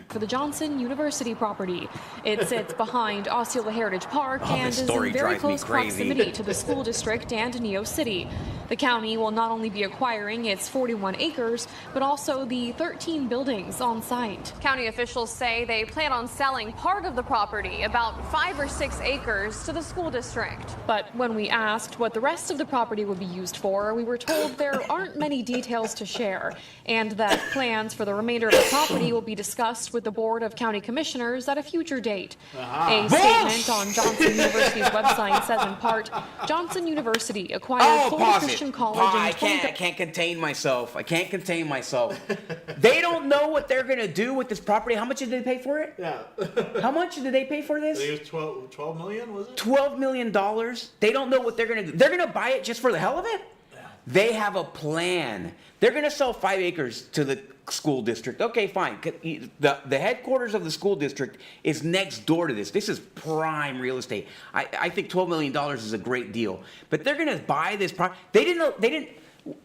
For the Johnson University property. It sits behind Osceola Heritage Park and is in very close proximity to the school district and Neo City. The county will not only be acquiring its 41 acres, but also the 13 buildings on site. County officials say they plan on selling part of the property, about 5 or 6 acres, to the school district. But when we asked what the rest of the property would be used for, we were told there aren't many details to share, and that plans for the remainder of the property will be discussed with the Board of County Commissioners at a future date. A statement on Johnson University's website says in part, Johnson University acquired Florida Christian College I can't contain myself. I can't contain myself. They don't know what they're going to do with this property. How much did they pay for it? Yeah. How much did they pay for this? I think it was 12 million, was it? $12 million. They don't know what they're going to do. They're going to buy it just for the hell of it? Yeah. They have a plan. They're going to sell 5 acres to the school district. Okay, fine. The headquarters of the school district is next door to this. This is prime real estate. I think $12 million is a great deal. But they're going to buy this property.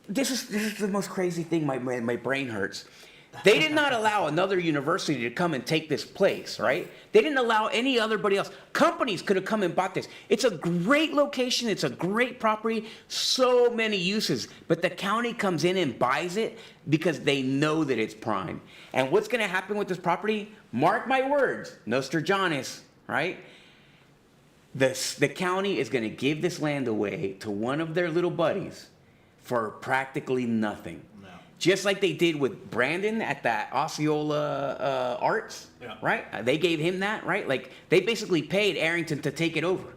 This is the most crazy thing. My brain hurts. They did not allow another university to come and take this place, right? They didn't allow anybody else. Companies could have come and bought this. It's a great location. It's a great property. So many uses. But the county comes in and buys it because they know that it's prime. And what's going to happen with this property? Mark my words, Nostradamus, right? The county is going to give this land away to one of their little buddies for practically nothing. Just like they did with Brandon at that Osceola Arts, right? They gave him that, right? Like, they basically paid Arrington to take it over,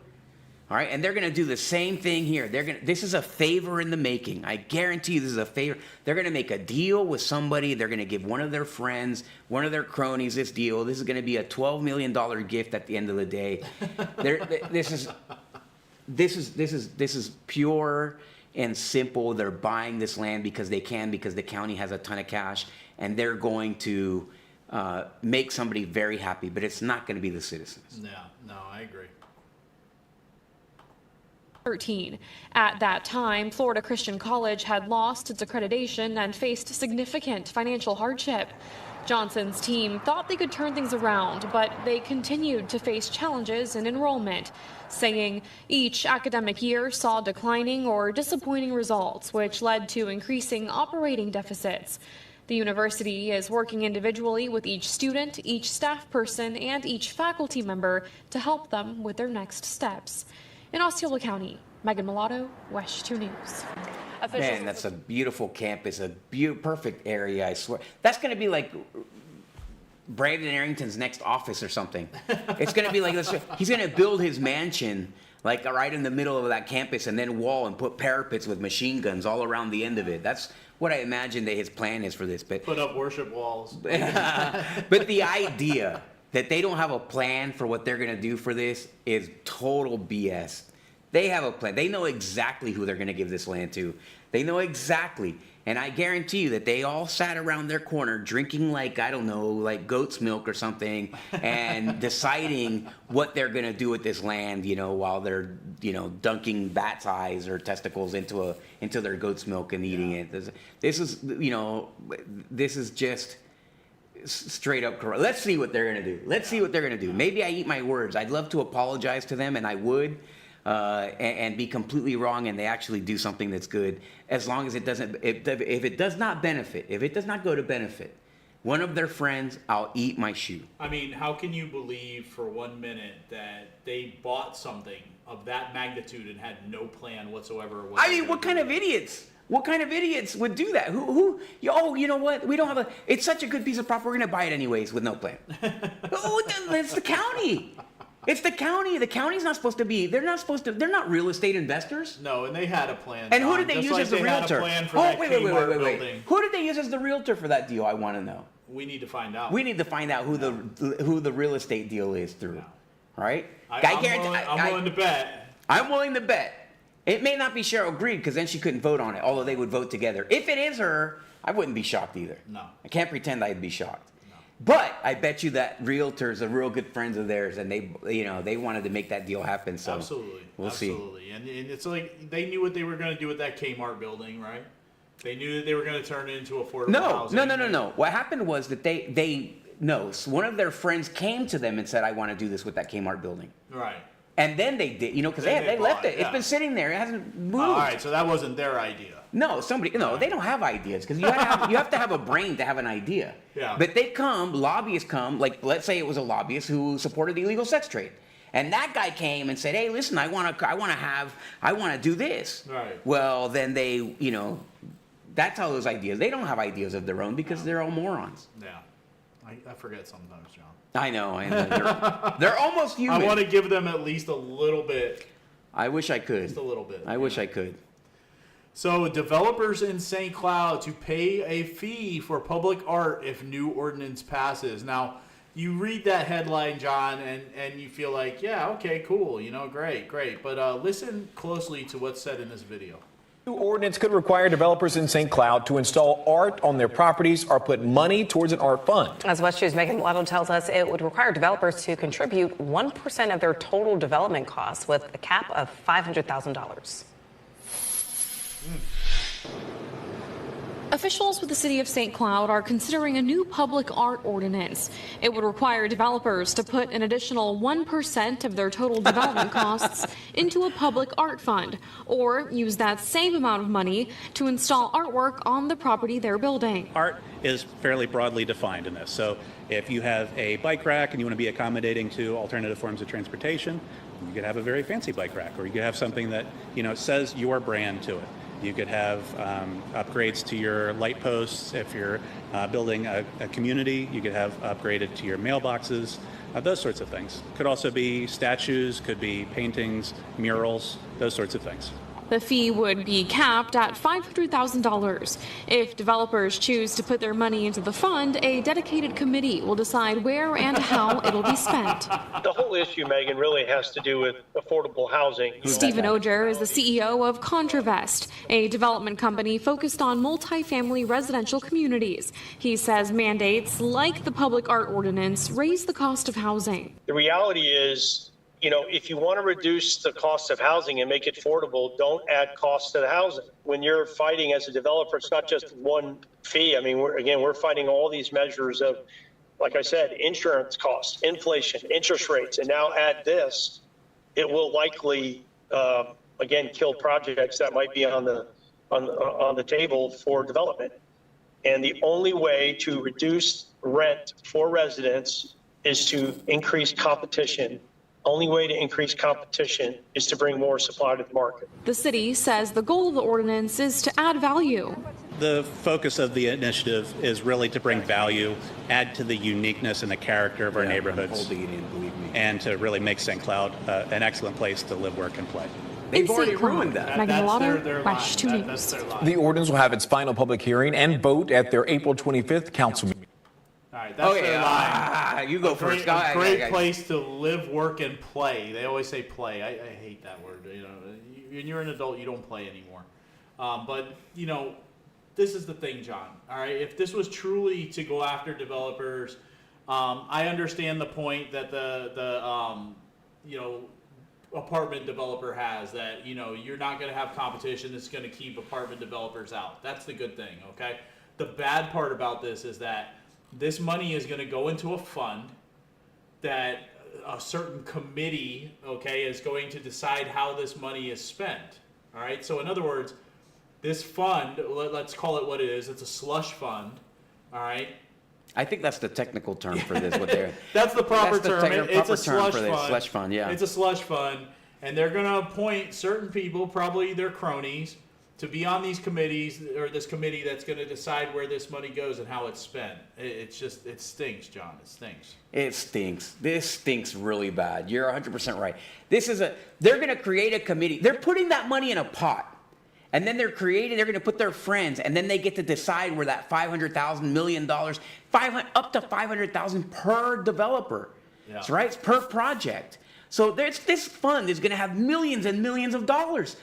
all right? And they're going to do the same thing here. This is a favor in the making. I guarantee you this is a favor. They're going to make a deal with somebody. They're going to give one of their friends, one of their cronies this deal. This is going to be a $12 million gift at the end of the day. This is pure and simple. They're buying this land because they can, because the county has a ton of cash, and they're going to make somebody very happy, but it's not going to be the citizens. No, I agree. 13. At that time, Florida Christian College had lost its accreditation and faced significant financial hardship. Johnson's team thought they could turn things around, but they continued to face challenges in enrollment, saying each academic year saw declining or disappointing results, which led to increasing operating deficits. The university is working individually with each student, each staff person, and each faculty member to help them with their next steps. In Osceola County, Megan Mulatto, WESH 2 News. Man, that's a beautiful campus, a perfect area, I swear. That's going to be like Brandon Arrington's next office or something. It's going to be like this. He's going to build his mansion like right in the middle of that campus and then wall and put parapets with machine guns all around the end of it. That's what I imagine that his plan is for this. But put up worship walls. But the idea that they don't have a plan for what they're going to do for this is total BS. They have a plan. They know exactly who they're going to give this land to. They know exactly. And I guarantee you that they all sat around their corner drinking like, I don't know, like goat's milk or something and deciding what they're going to do with this land, you know, while they're, you know, dunking bats' eyes or testicles into their goat's milk and eating it. This is, you know, this is just straight up corrupt. Let's see what they're going to do. Let's see what they're going to do. Maybe I eat my words. I'd love to apologize to them, and I would. And be completely wrong, and they actually do something that's good, as long as it doesn't, if it does not benefit, if it does not go to benefit one of their friends, I'll eat my shoe. I mean, how can you believe for 1 minute that they bought something of that magnitude and had no plan whatsoever? I mean, what kind of idiots? What kind of idiots would do that? You know what? We don't have it's such a good piece of property, we're going to buy it anyways with no plan. It's the county. It's the county. The county's not supposed to be. They're not real estate investors. No, and they had a plan. And who did they use as the realtor? Wait. Who did they use as the realtor for that deal? I want to know. We need to find out. We need to find out who the real estate deal is through. Right? I'm willing to bet. I'm willing to bet It may not be Cheryl Greed because then she couldn't vote on it, although they would vote together. If it is her, I wouldn't be shocked either. No. I can't pretend I'd be shocked. No. But I bet you that realtors are real good friends of theirs, and they wanted to make that deal happen. So Absolutely. We'll see. And it's like they knew what they were going to do with that Kmart building, right? They knew that they were going to turn it into affordable housing. No. What happened was that one of their friends came to them and said, I want to do this with that Kmart building. Right. And then they did, because they left it. Yeah. It's been sitting there. It hasn't moved. All right, so that wasn't their idea. No, they don't have ideas because you have to have a brain to have an idea. Yeah. But lobbyists come, like let's say it was a lobbyist who supported the illegal sex trade. And that guy came and said, hey, listen, I want to do this. Right. Well, then they, that's how those ideas. They don't have ideas of their own because they're all morons. Yeah. I forget sometimes, John. I know. They're almost human. I want to give them at least a little bit. I wish I could. Just a little bit. I wish I could. So developers in St. Cloud to pay a fee for public art if new ordinance passes. Now, you read that headline, John, and you feel like, yeah, okay, cool, great. But listen closely to what's said in this video. New ordinance could require developers in St. Cloud to install art on their properties or put money towards an art fund. As West 2's Megan Waddle tells us, it would require developers to contribute 1% of their total development costs with a cap of $500,000. Officials with the city of St. Cloud are considering a new public art ordinance. It would require developers to put an additional 1% of their total development costs into a public art fund, or use that same amount of money to install artwork on the property they're building. Art is fairly broadly defined in this. So if you have a bike rack and you want to be accommodating to alternative forms of transportation, you could have a very fancy bike rack, or you could have something that says your brand to it. You could have upgrades to your light posts. If you're building a community, you could have upgraded to your mailboxes, those sorts of things. Could also be statues, could be paintings, murals, those sorts of things. The fee would be capped at $500,000. If developers choose to put their money into the fund, a dedicated committee will decide where and how it'll be spent. The whole issue, Megan, really has to do with affordable housing. Stephen Oger is the CEO of ContraVest, a development company focused on multifamily residential communities. He says mandates like the public art ordinance raise the cost of housing. The reality is, if you want to reduce the cost of housing and make it affordable, don't add costs to the housing. When you're fighting as a developer, it's not just one fee. I mean, we're fighting all these measures of, like I said, insurance costs, inflation, interest rates, and now add this. It will likely, again, kill projects that might be on the table for development. And the only way to reduce rent for residents is to increase competition. Only way to increase competition is to bring more supply to the market. The city says the goal of the ordinance is to add value. The focus of the initiative is really to bring value, add to the uniqueness and the character of our neighborhoods, and to really make St. Cloud an excellent place to live, work, and play. They've already ruined that. Megan Waddle, West 2 News. The ordinance will have its final public hearing and vote at their April 25th council meeting. All right, that's their line. You go first. A great place to live, work, and play. They always say play. I hate that word. When you're an adult, you don't play anymore. But this is the thing, John. All right, if this was truly to go after developers, I understand the point that the apartment developer has, that you're not going to have competition that's going to keep apartment developers out. That's the good thing. Okay. The bad part about this is that this money is going to go into a fund that a certain committee, is going to decide how this money is spent. All right. So in other words, this fund, let's call it what it is. It's a slush fund. All right. I think that's the technical term for this. That's the proper term. It's a slush fund. Slush fund, yeah. It's a slush fund, and they're going to appoint certain people, probably their cronies, to be on these committees, or this committee that's going to decide where this money goes and how it's spent. It stinks, John. It stinks. It stinks. This stinks really bad. You're 100% right. They're going to create a committee. They're putting that money in a pot. And then they're going to put their friends, and then they get to decide where that $500,000, million, up to $500,000 per developer. Yeah. That's right. It's per project. So this fund is going to have millions and millions of dollars.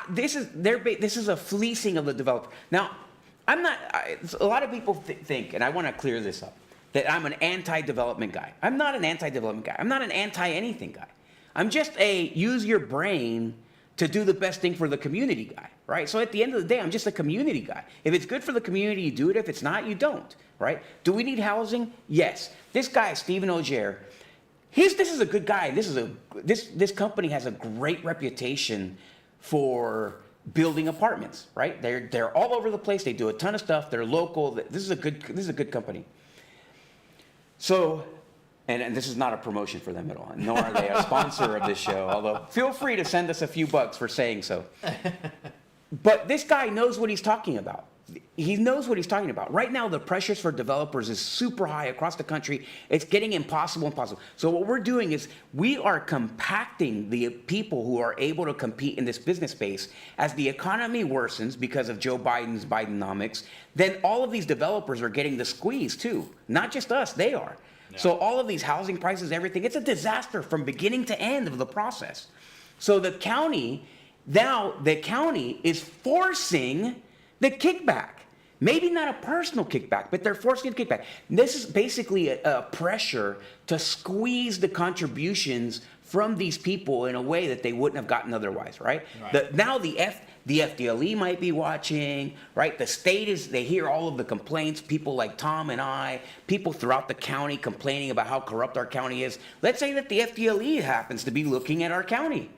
This is a fleecing of the developer. Now, I'm not. A lot of people think, and I want to clear this up, that I'm an anti-development guy. I'm not an anti-development guy. I'm not an anti-anything guy. I'm just a use your brain to do the best thing for the community guy, right? So at the end of the day, I'm just a community guy. If it's good for the community, you do it. If it's not, you don't, right? Do we need housing? Yes. This guy, Stephen Ogier, this is a good guy. This company has a great reputation for building apartments, right? They're all over the place. They do a ton of stuff. They're local. This is a good company. So, and this is not a promotion for them at all, nor are they a sponsor of this show, although feel free to send us a few bucks for saying so. But this guy knows what he's talking about. He knows what he's talking about. Right now, the pressures for developers is super high across the country. It's getting impossible. So what we're doing is we are compacting the people who are able to compete in this business space. As the economy worsens because of Joe Biden's Bidenomics, then all of these developers are getting the squeeze too. Not just us, they are. Yeah. So all of these housing prices, everything, it's a disaster from beginning to end of the process. So the county is forcing the kickback. Maybe not a personal kickback, but they're forcing a kickback. This is basically a pressure to squeeze the contributions from these people in a way that they wouldn't have gotten otherwise, right? Now the FDLE might be watching, right? The state they hear all of the complaints, people like Tom and I, people throughout the county complaining about how corrupt our county is. Let's say that the FDLE happens to be looking at our county.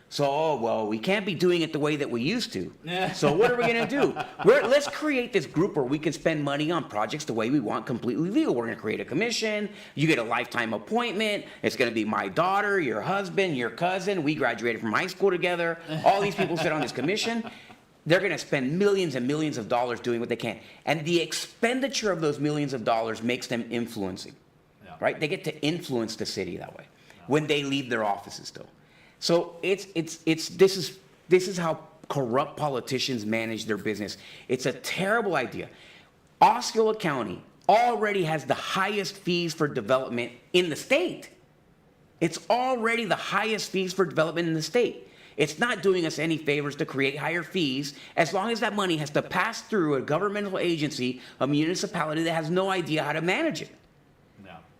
So, we can't be doing it the way that we used to. So what are we going to do? Let's create this group where we can spend money on projects the way we want, completely legal. We're going to create a commission. You get a lifetime appointment. It's going to be my daughter, your husband, your cousin. We graduated from high school together. All these people sit on this commission. They're going to spend millions and millions of dollars doing what they can. And the expenditure of those millions of dollars makes them influencing, right? They get to influence the city that way when they leave their offices still. So this is how corrupt politicians manage their business. It's a terrible idea. Osceola County already has the highest fees for development in the state. It's already the highest fees for development in the state. It's not doing us any favors to create higher fees as long as that money has to pass through a governmental agency, a municipality that has no idea how to manage it.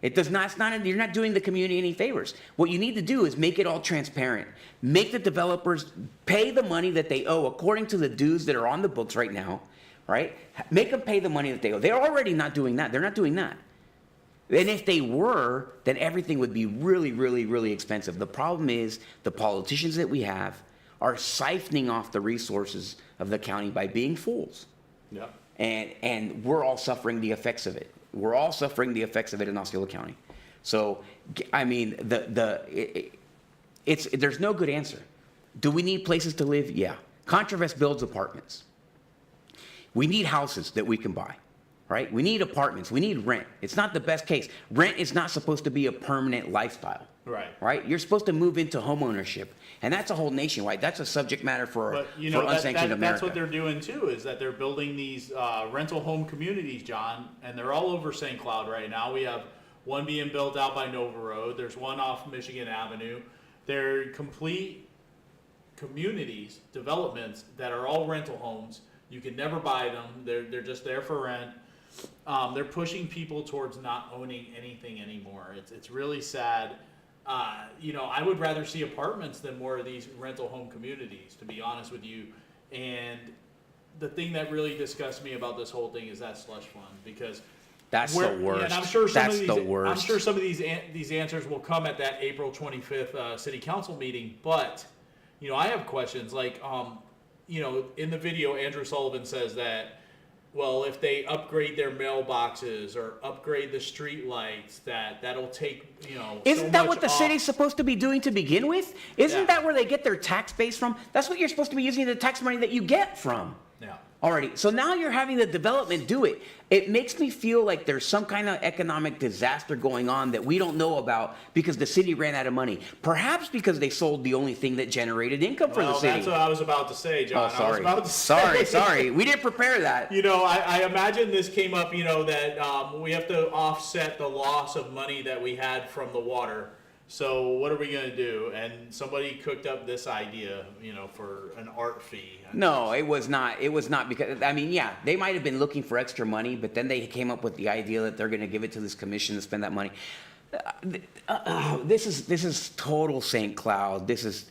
It does not, you're not doing the community any favors. What you need to do is make it all transparent. Make the developers pay the money that they owe according to the dues that are on the books right now, right? Make them pay the money that they owe. They're already not doing that. They're not doing that. And if they were, then everything would be really, really, really expensive. The problem is the politicians that we have are siphoning off the resources of the county by being fools. Yeah. And we're all suffering the effects of it. We're all suffering the effects of it in Osceola County. So, I mean, there's no good answer. Do we need places to live? Yeah. Contravest builds apartments. We need houses that we can buy, right? We need apartments. We need rent. It's not the best case. Rent is not supposed to be a permanent lifestyle. Right? You're supposed to move into homeownership. And that's a whole nationwide. That's a subject matter for unsanctioned America. That's what they're doing, too, is that they're building these rental home communities, John, and they're all over St. Cloud right now. We have one being built out by Nova Road. There's one off Michigan Avenue. They're complete communities, developments that are all rental homes. You can never buy them. They're just there for rent. They're pushing people towards not owning anything anymore. It's really sad. I would rather see apartments than more of these rental home communities, to be honest with you. And the thing that really disgusts me about this whole thing is that slush fund, because that's the worst. And I'm sure I'm sure some of these answers will come at that April 25th city council meeting. But I have questions like, in the video, Andrew Sullivan says that, well, if they upgrade their mailboxes or upgrade the street lights, that'll take, Isn't that what the city's supposed to be doing to begin with? Isn't that where they get their tax base from? That's what you're supposed to be using the tax money that you get from. Yeah. Already. So now you're having the development do it. It makes me feel like there's some kind of economic disaster going on that we don't know about because the city ran out of money. Perhaps because they sold the only thing that generated income for the city. That's what I was about to say, John. Oh, sorry. I was about to say. Sorry. We didn't prepare that. I imagine this came up, that we have to offset the loss of money that we had from the water. So what are we going to do? And somebody cooked up this idea, for an art fee. No, it was not. It was not because, I mean, yeah, they might have been looking for extra money, but then they came up with the idea that they're going to give it to this commission to spend that money. This is total St. Cloud. This is,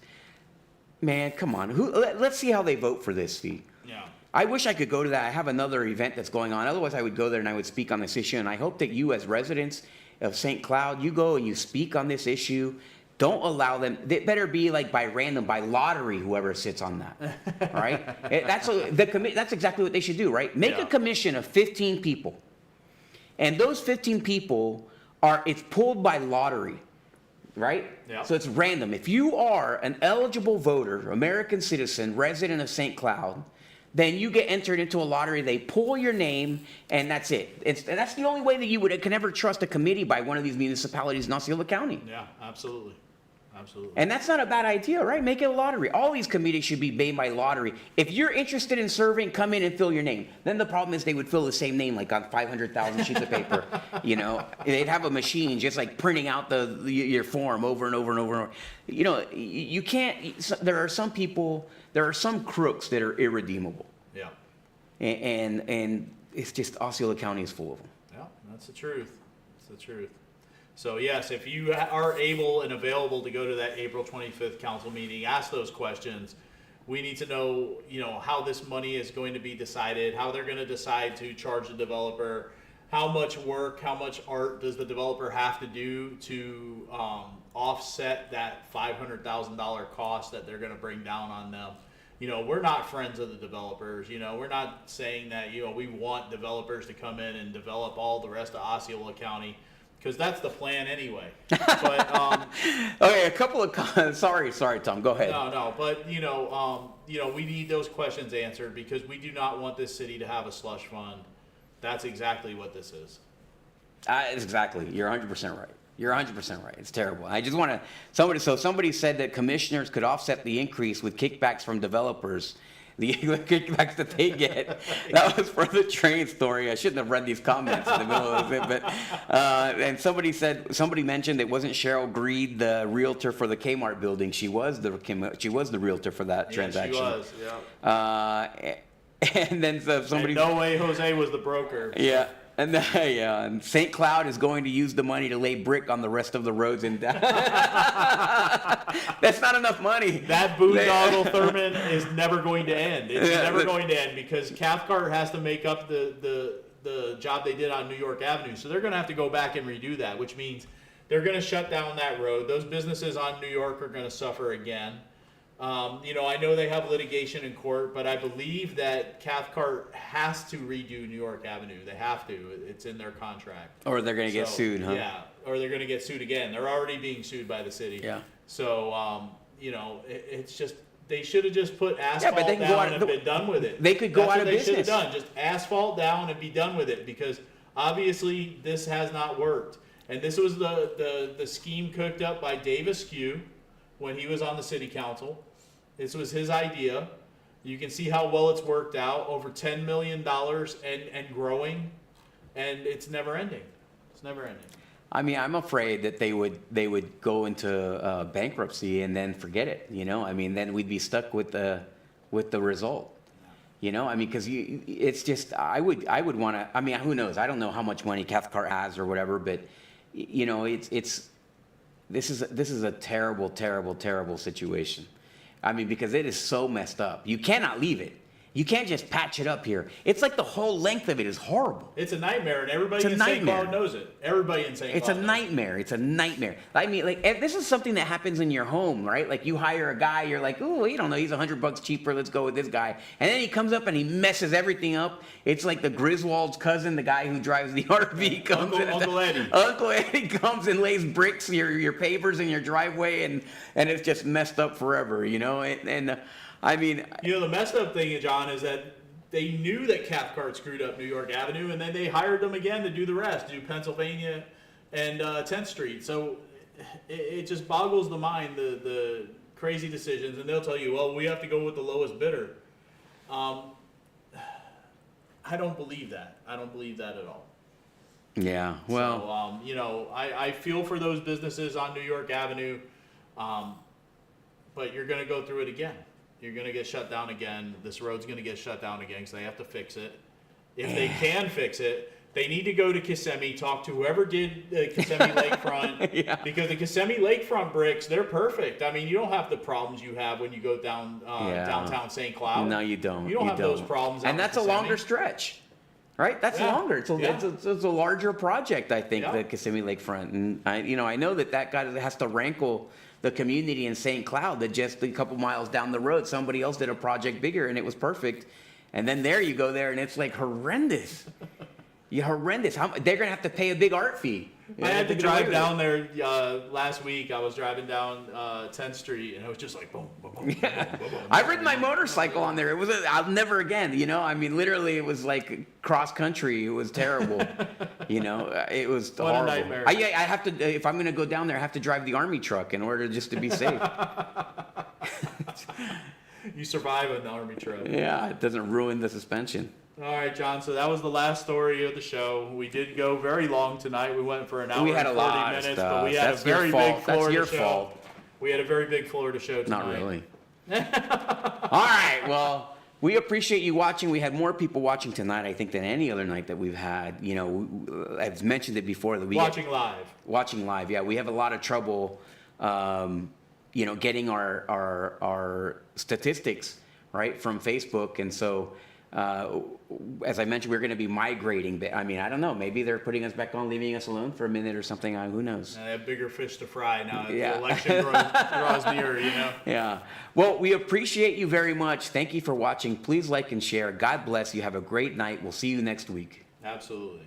man, come on. Let's see how they vote for this fee. Yeah. I wish I could go to that. I have another event that's going on. Otherwise, I would go there and I would speak on this issue. And I hope that you, as residents of St. Cloud, you go and you speak on this issue. Don't allow them. It better be like by lottery, whoever sits on that, right? That's exactly what they should do, right? Make a commission of 15 people, and those 15 people it's pulled by lottery, right? Yeah. So it's random. If you are an eligible voter, American citizen, resident of St. Cloud, then you get entered into a lottery. They pull your name, and that's it. And that's the only way that you can ever trust a committee by one of these municipalities in Osceola County. Yeah, absolutely. Absolutely. And that's not a bad idea, right? Make it a lottery. All these committees should be made by lottery. If you're interested in serving, come in and fill your name. Then the problem is they would fill the same name like on 500,000 sheets of paper. They'd have a machine just like printing out your form over and over and over and over. You can't. There are some people. There are some crooks that are irredeemable. Yeah. And it's just Osceola County is full of them. Yeah, that's the truth. That's the truth. So yes, if you are able and available to go to that April 25th council meeting, ask those questions. We need to know, how this money is going to be decided, how they're going to decide to charge the developer, how much work, how much art does the developer have to do to offset that $500,000 cost that they're going to bring down on them. We're not friends of the developers. We're not saying that, we want developers to come in and develop all the rest of Osceola County, because that's the plan anyway. But okay, a couple of sorry, Tom. Go ahead. No, but we need those questions answered, because we do not want this city to have a slush fund. That's exactly what this is. Exactly. You're 100% right. You're 100% right. It's terrible. I just want to. Somebody said that commissioners could offset the increase with kickbacks from developers. The kickbacks that they get. That was for the train story. I shouldn't have read these comments in the middle of it, but and somebody mentioned it wasn't Cheryl Greed, the realtor for the Kmart building. She was the realtor for that transaction. She was. Yeah. And then somebody. And no way, Jose was the broker. Yeah. And St. Cloud is going to use the money to lay brick on the rest of the roads. And that's not enough money. That boondoggle, Thurman, is never going to end. It's never going to end, because Cathcart has to make up the job they did on New York Avenue. So they're going to have to go back and redo that, which means they're going to shut down that road. Those businesses on New York are going to suffer again. I know they have litigation in court, but I believe that Cathcart has to redo New York Avenue. They have to. It's in their contract. Or they're going to get sued, huh? Yeah, or they're going to get sued again. They're already being sued by the city. Yeah. So, it's just, they should have just put asphalt down and been done with it. They could go out of business. That's what they should have done. Just asphalt down and be done with it, because obviously this has not worked. And this was the scheme cooked up by Dave Askew when he was on the city council. This was his idea. You can see how well it's worked out, over $10 million and growing, and it's never ending. It's never ending. I mean, I'm afraid that they would go into bankruptcy and then forget it. Then we'd be stuck with the result. Because it's just I would want to. I mean, who knows? I don't know how much money Cathcart has or whatever, but this is a terrible, terrible, terrible situation. I mean, because it is so messed up. You cannot leave it. You can't just patch it up here. It's like the whole length of it is horrible. It's a nightmare, and everybody in St. Cloud knows it. Everybody in St. Cloud. It's a nightmare. It's a nightmare. I mean, this is something that happens in your home, right? Like, you hire a guy, you're like, ooh, you don't know, he's $100 cheaper. Let's go with this guy. And then he comes up and he messes everything up. It's like the Griswold's cousin, the guy who drives the RV, comes in. Uncle Eddie. Uncle Eddie comes and lays bricks, your pavers in your driveway, and it's just messed up forever, I mean, the messed up thing, John, is that they knew that Cathcart screwed up New York Avenue, and then they hired them again to do the rest, do Pennsylvania and 10th Street. So it just boggles the mind, the crazy decisions, and they'll tell you, well, we have to go with the lowest bidder. I don't believe that. I don't believe that at all. Yeah, well, so, you know, I feel for those businesses on New York Avenue, but you're going to go through it again. You're going to get shut down again. This road's going to get shut down again because they have to fix it. If they can fix it, they need to go to Kissimmee, talk to whoever did the Kissimmee Lakefront, because the Kissimmee Lakefront bricks, they're perfect. I mean, you don't have the problems you have when you go down downtown St. Cloud. No, you don't. You don't have those problems. And that's a longer stretch, right? That's longer. It's a larger project, I think, the Kissimmee Lakefront. And I know that guy has to rankle the community in St. Cloud, that just a couple miles down the road, somebody else did a project bigger and it was perfect. And then there you go there and it's like horrendous. Horrendous. They're going to have to pay a big art fee. I had to drive down there last week. I was driving down 10th Street, and it was just like boom, boom, boom, boom, boom, boom. I've ridden my motorcycle on there. I'll never again. I mean, literally, it was like cross country. It was terrible. It was what horrible. A nightmare. I have to. If I'm going to go down there, I have to drive the army truck in order just to be safe. You survive in the army truck. Yeah, it doesn't ruin the suspension. All right, John. So that was the last story of the show. We did go very long tonight. We went for an hour. We had and a 40 lot minutes, of stuff. but we had That's a very big Florida That's your show. fault. We had a very big Florida show tonight. Not really. All right. Well, we appreciate you watching. We had more people watching tonight, I think, than any other night that we've had. I've mentioned it before that watching live. Yeah, we have a lot of trouble, getting our statistics right from Facebook, and so. As I mentioned, we're going to be migrating. I mean, I don't know. Maybe they're putting us back on, leaving us alone for a minute or something. Who knows? They have bigger fish to fry now. Yeah. The election draws nearer, Yeah. Well, we appreciate you very much. Thank you for watching. Please like and share. God bless you. Have a great night. We'll see you next week. Absolutely.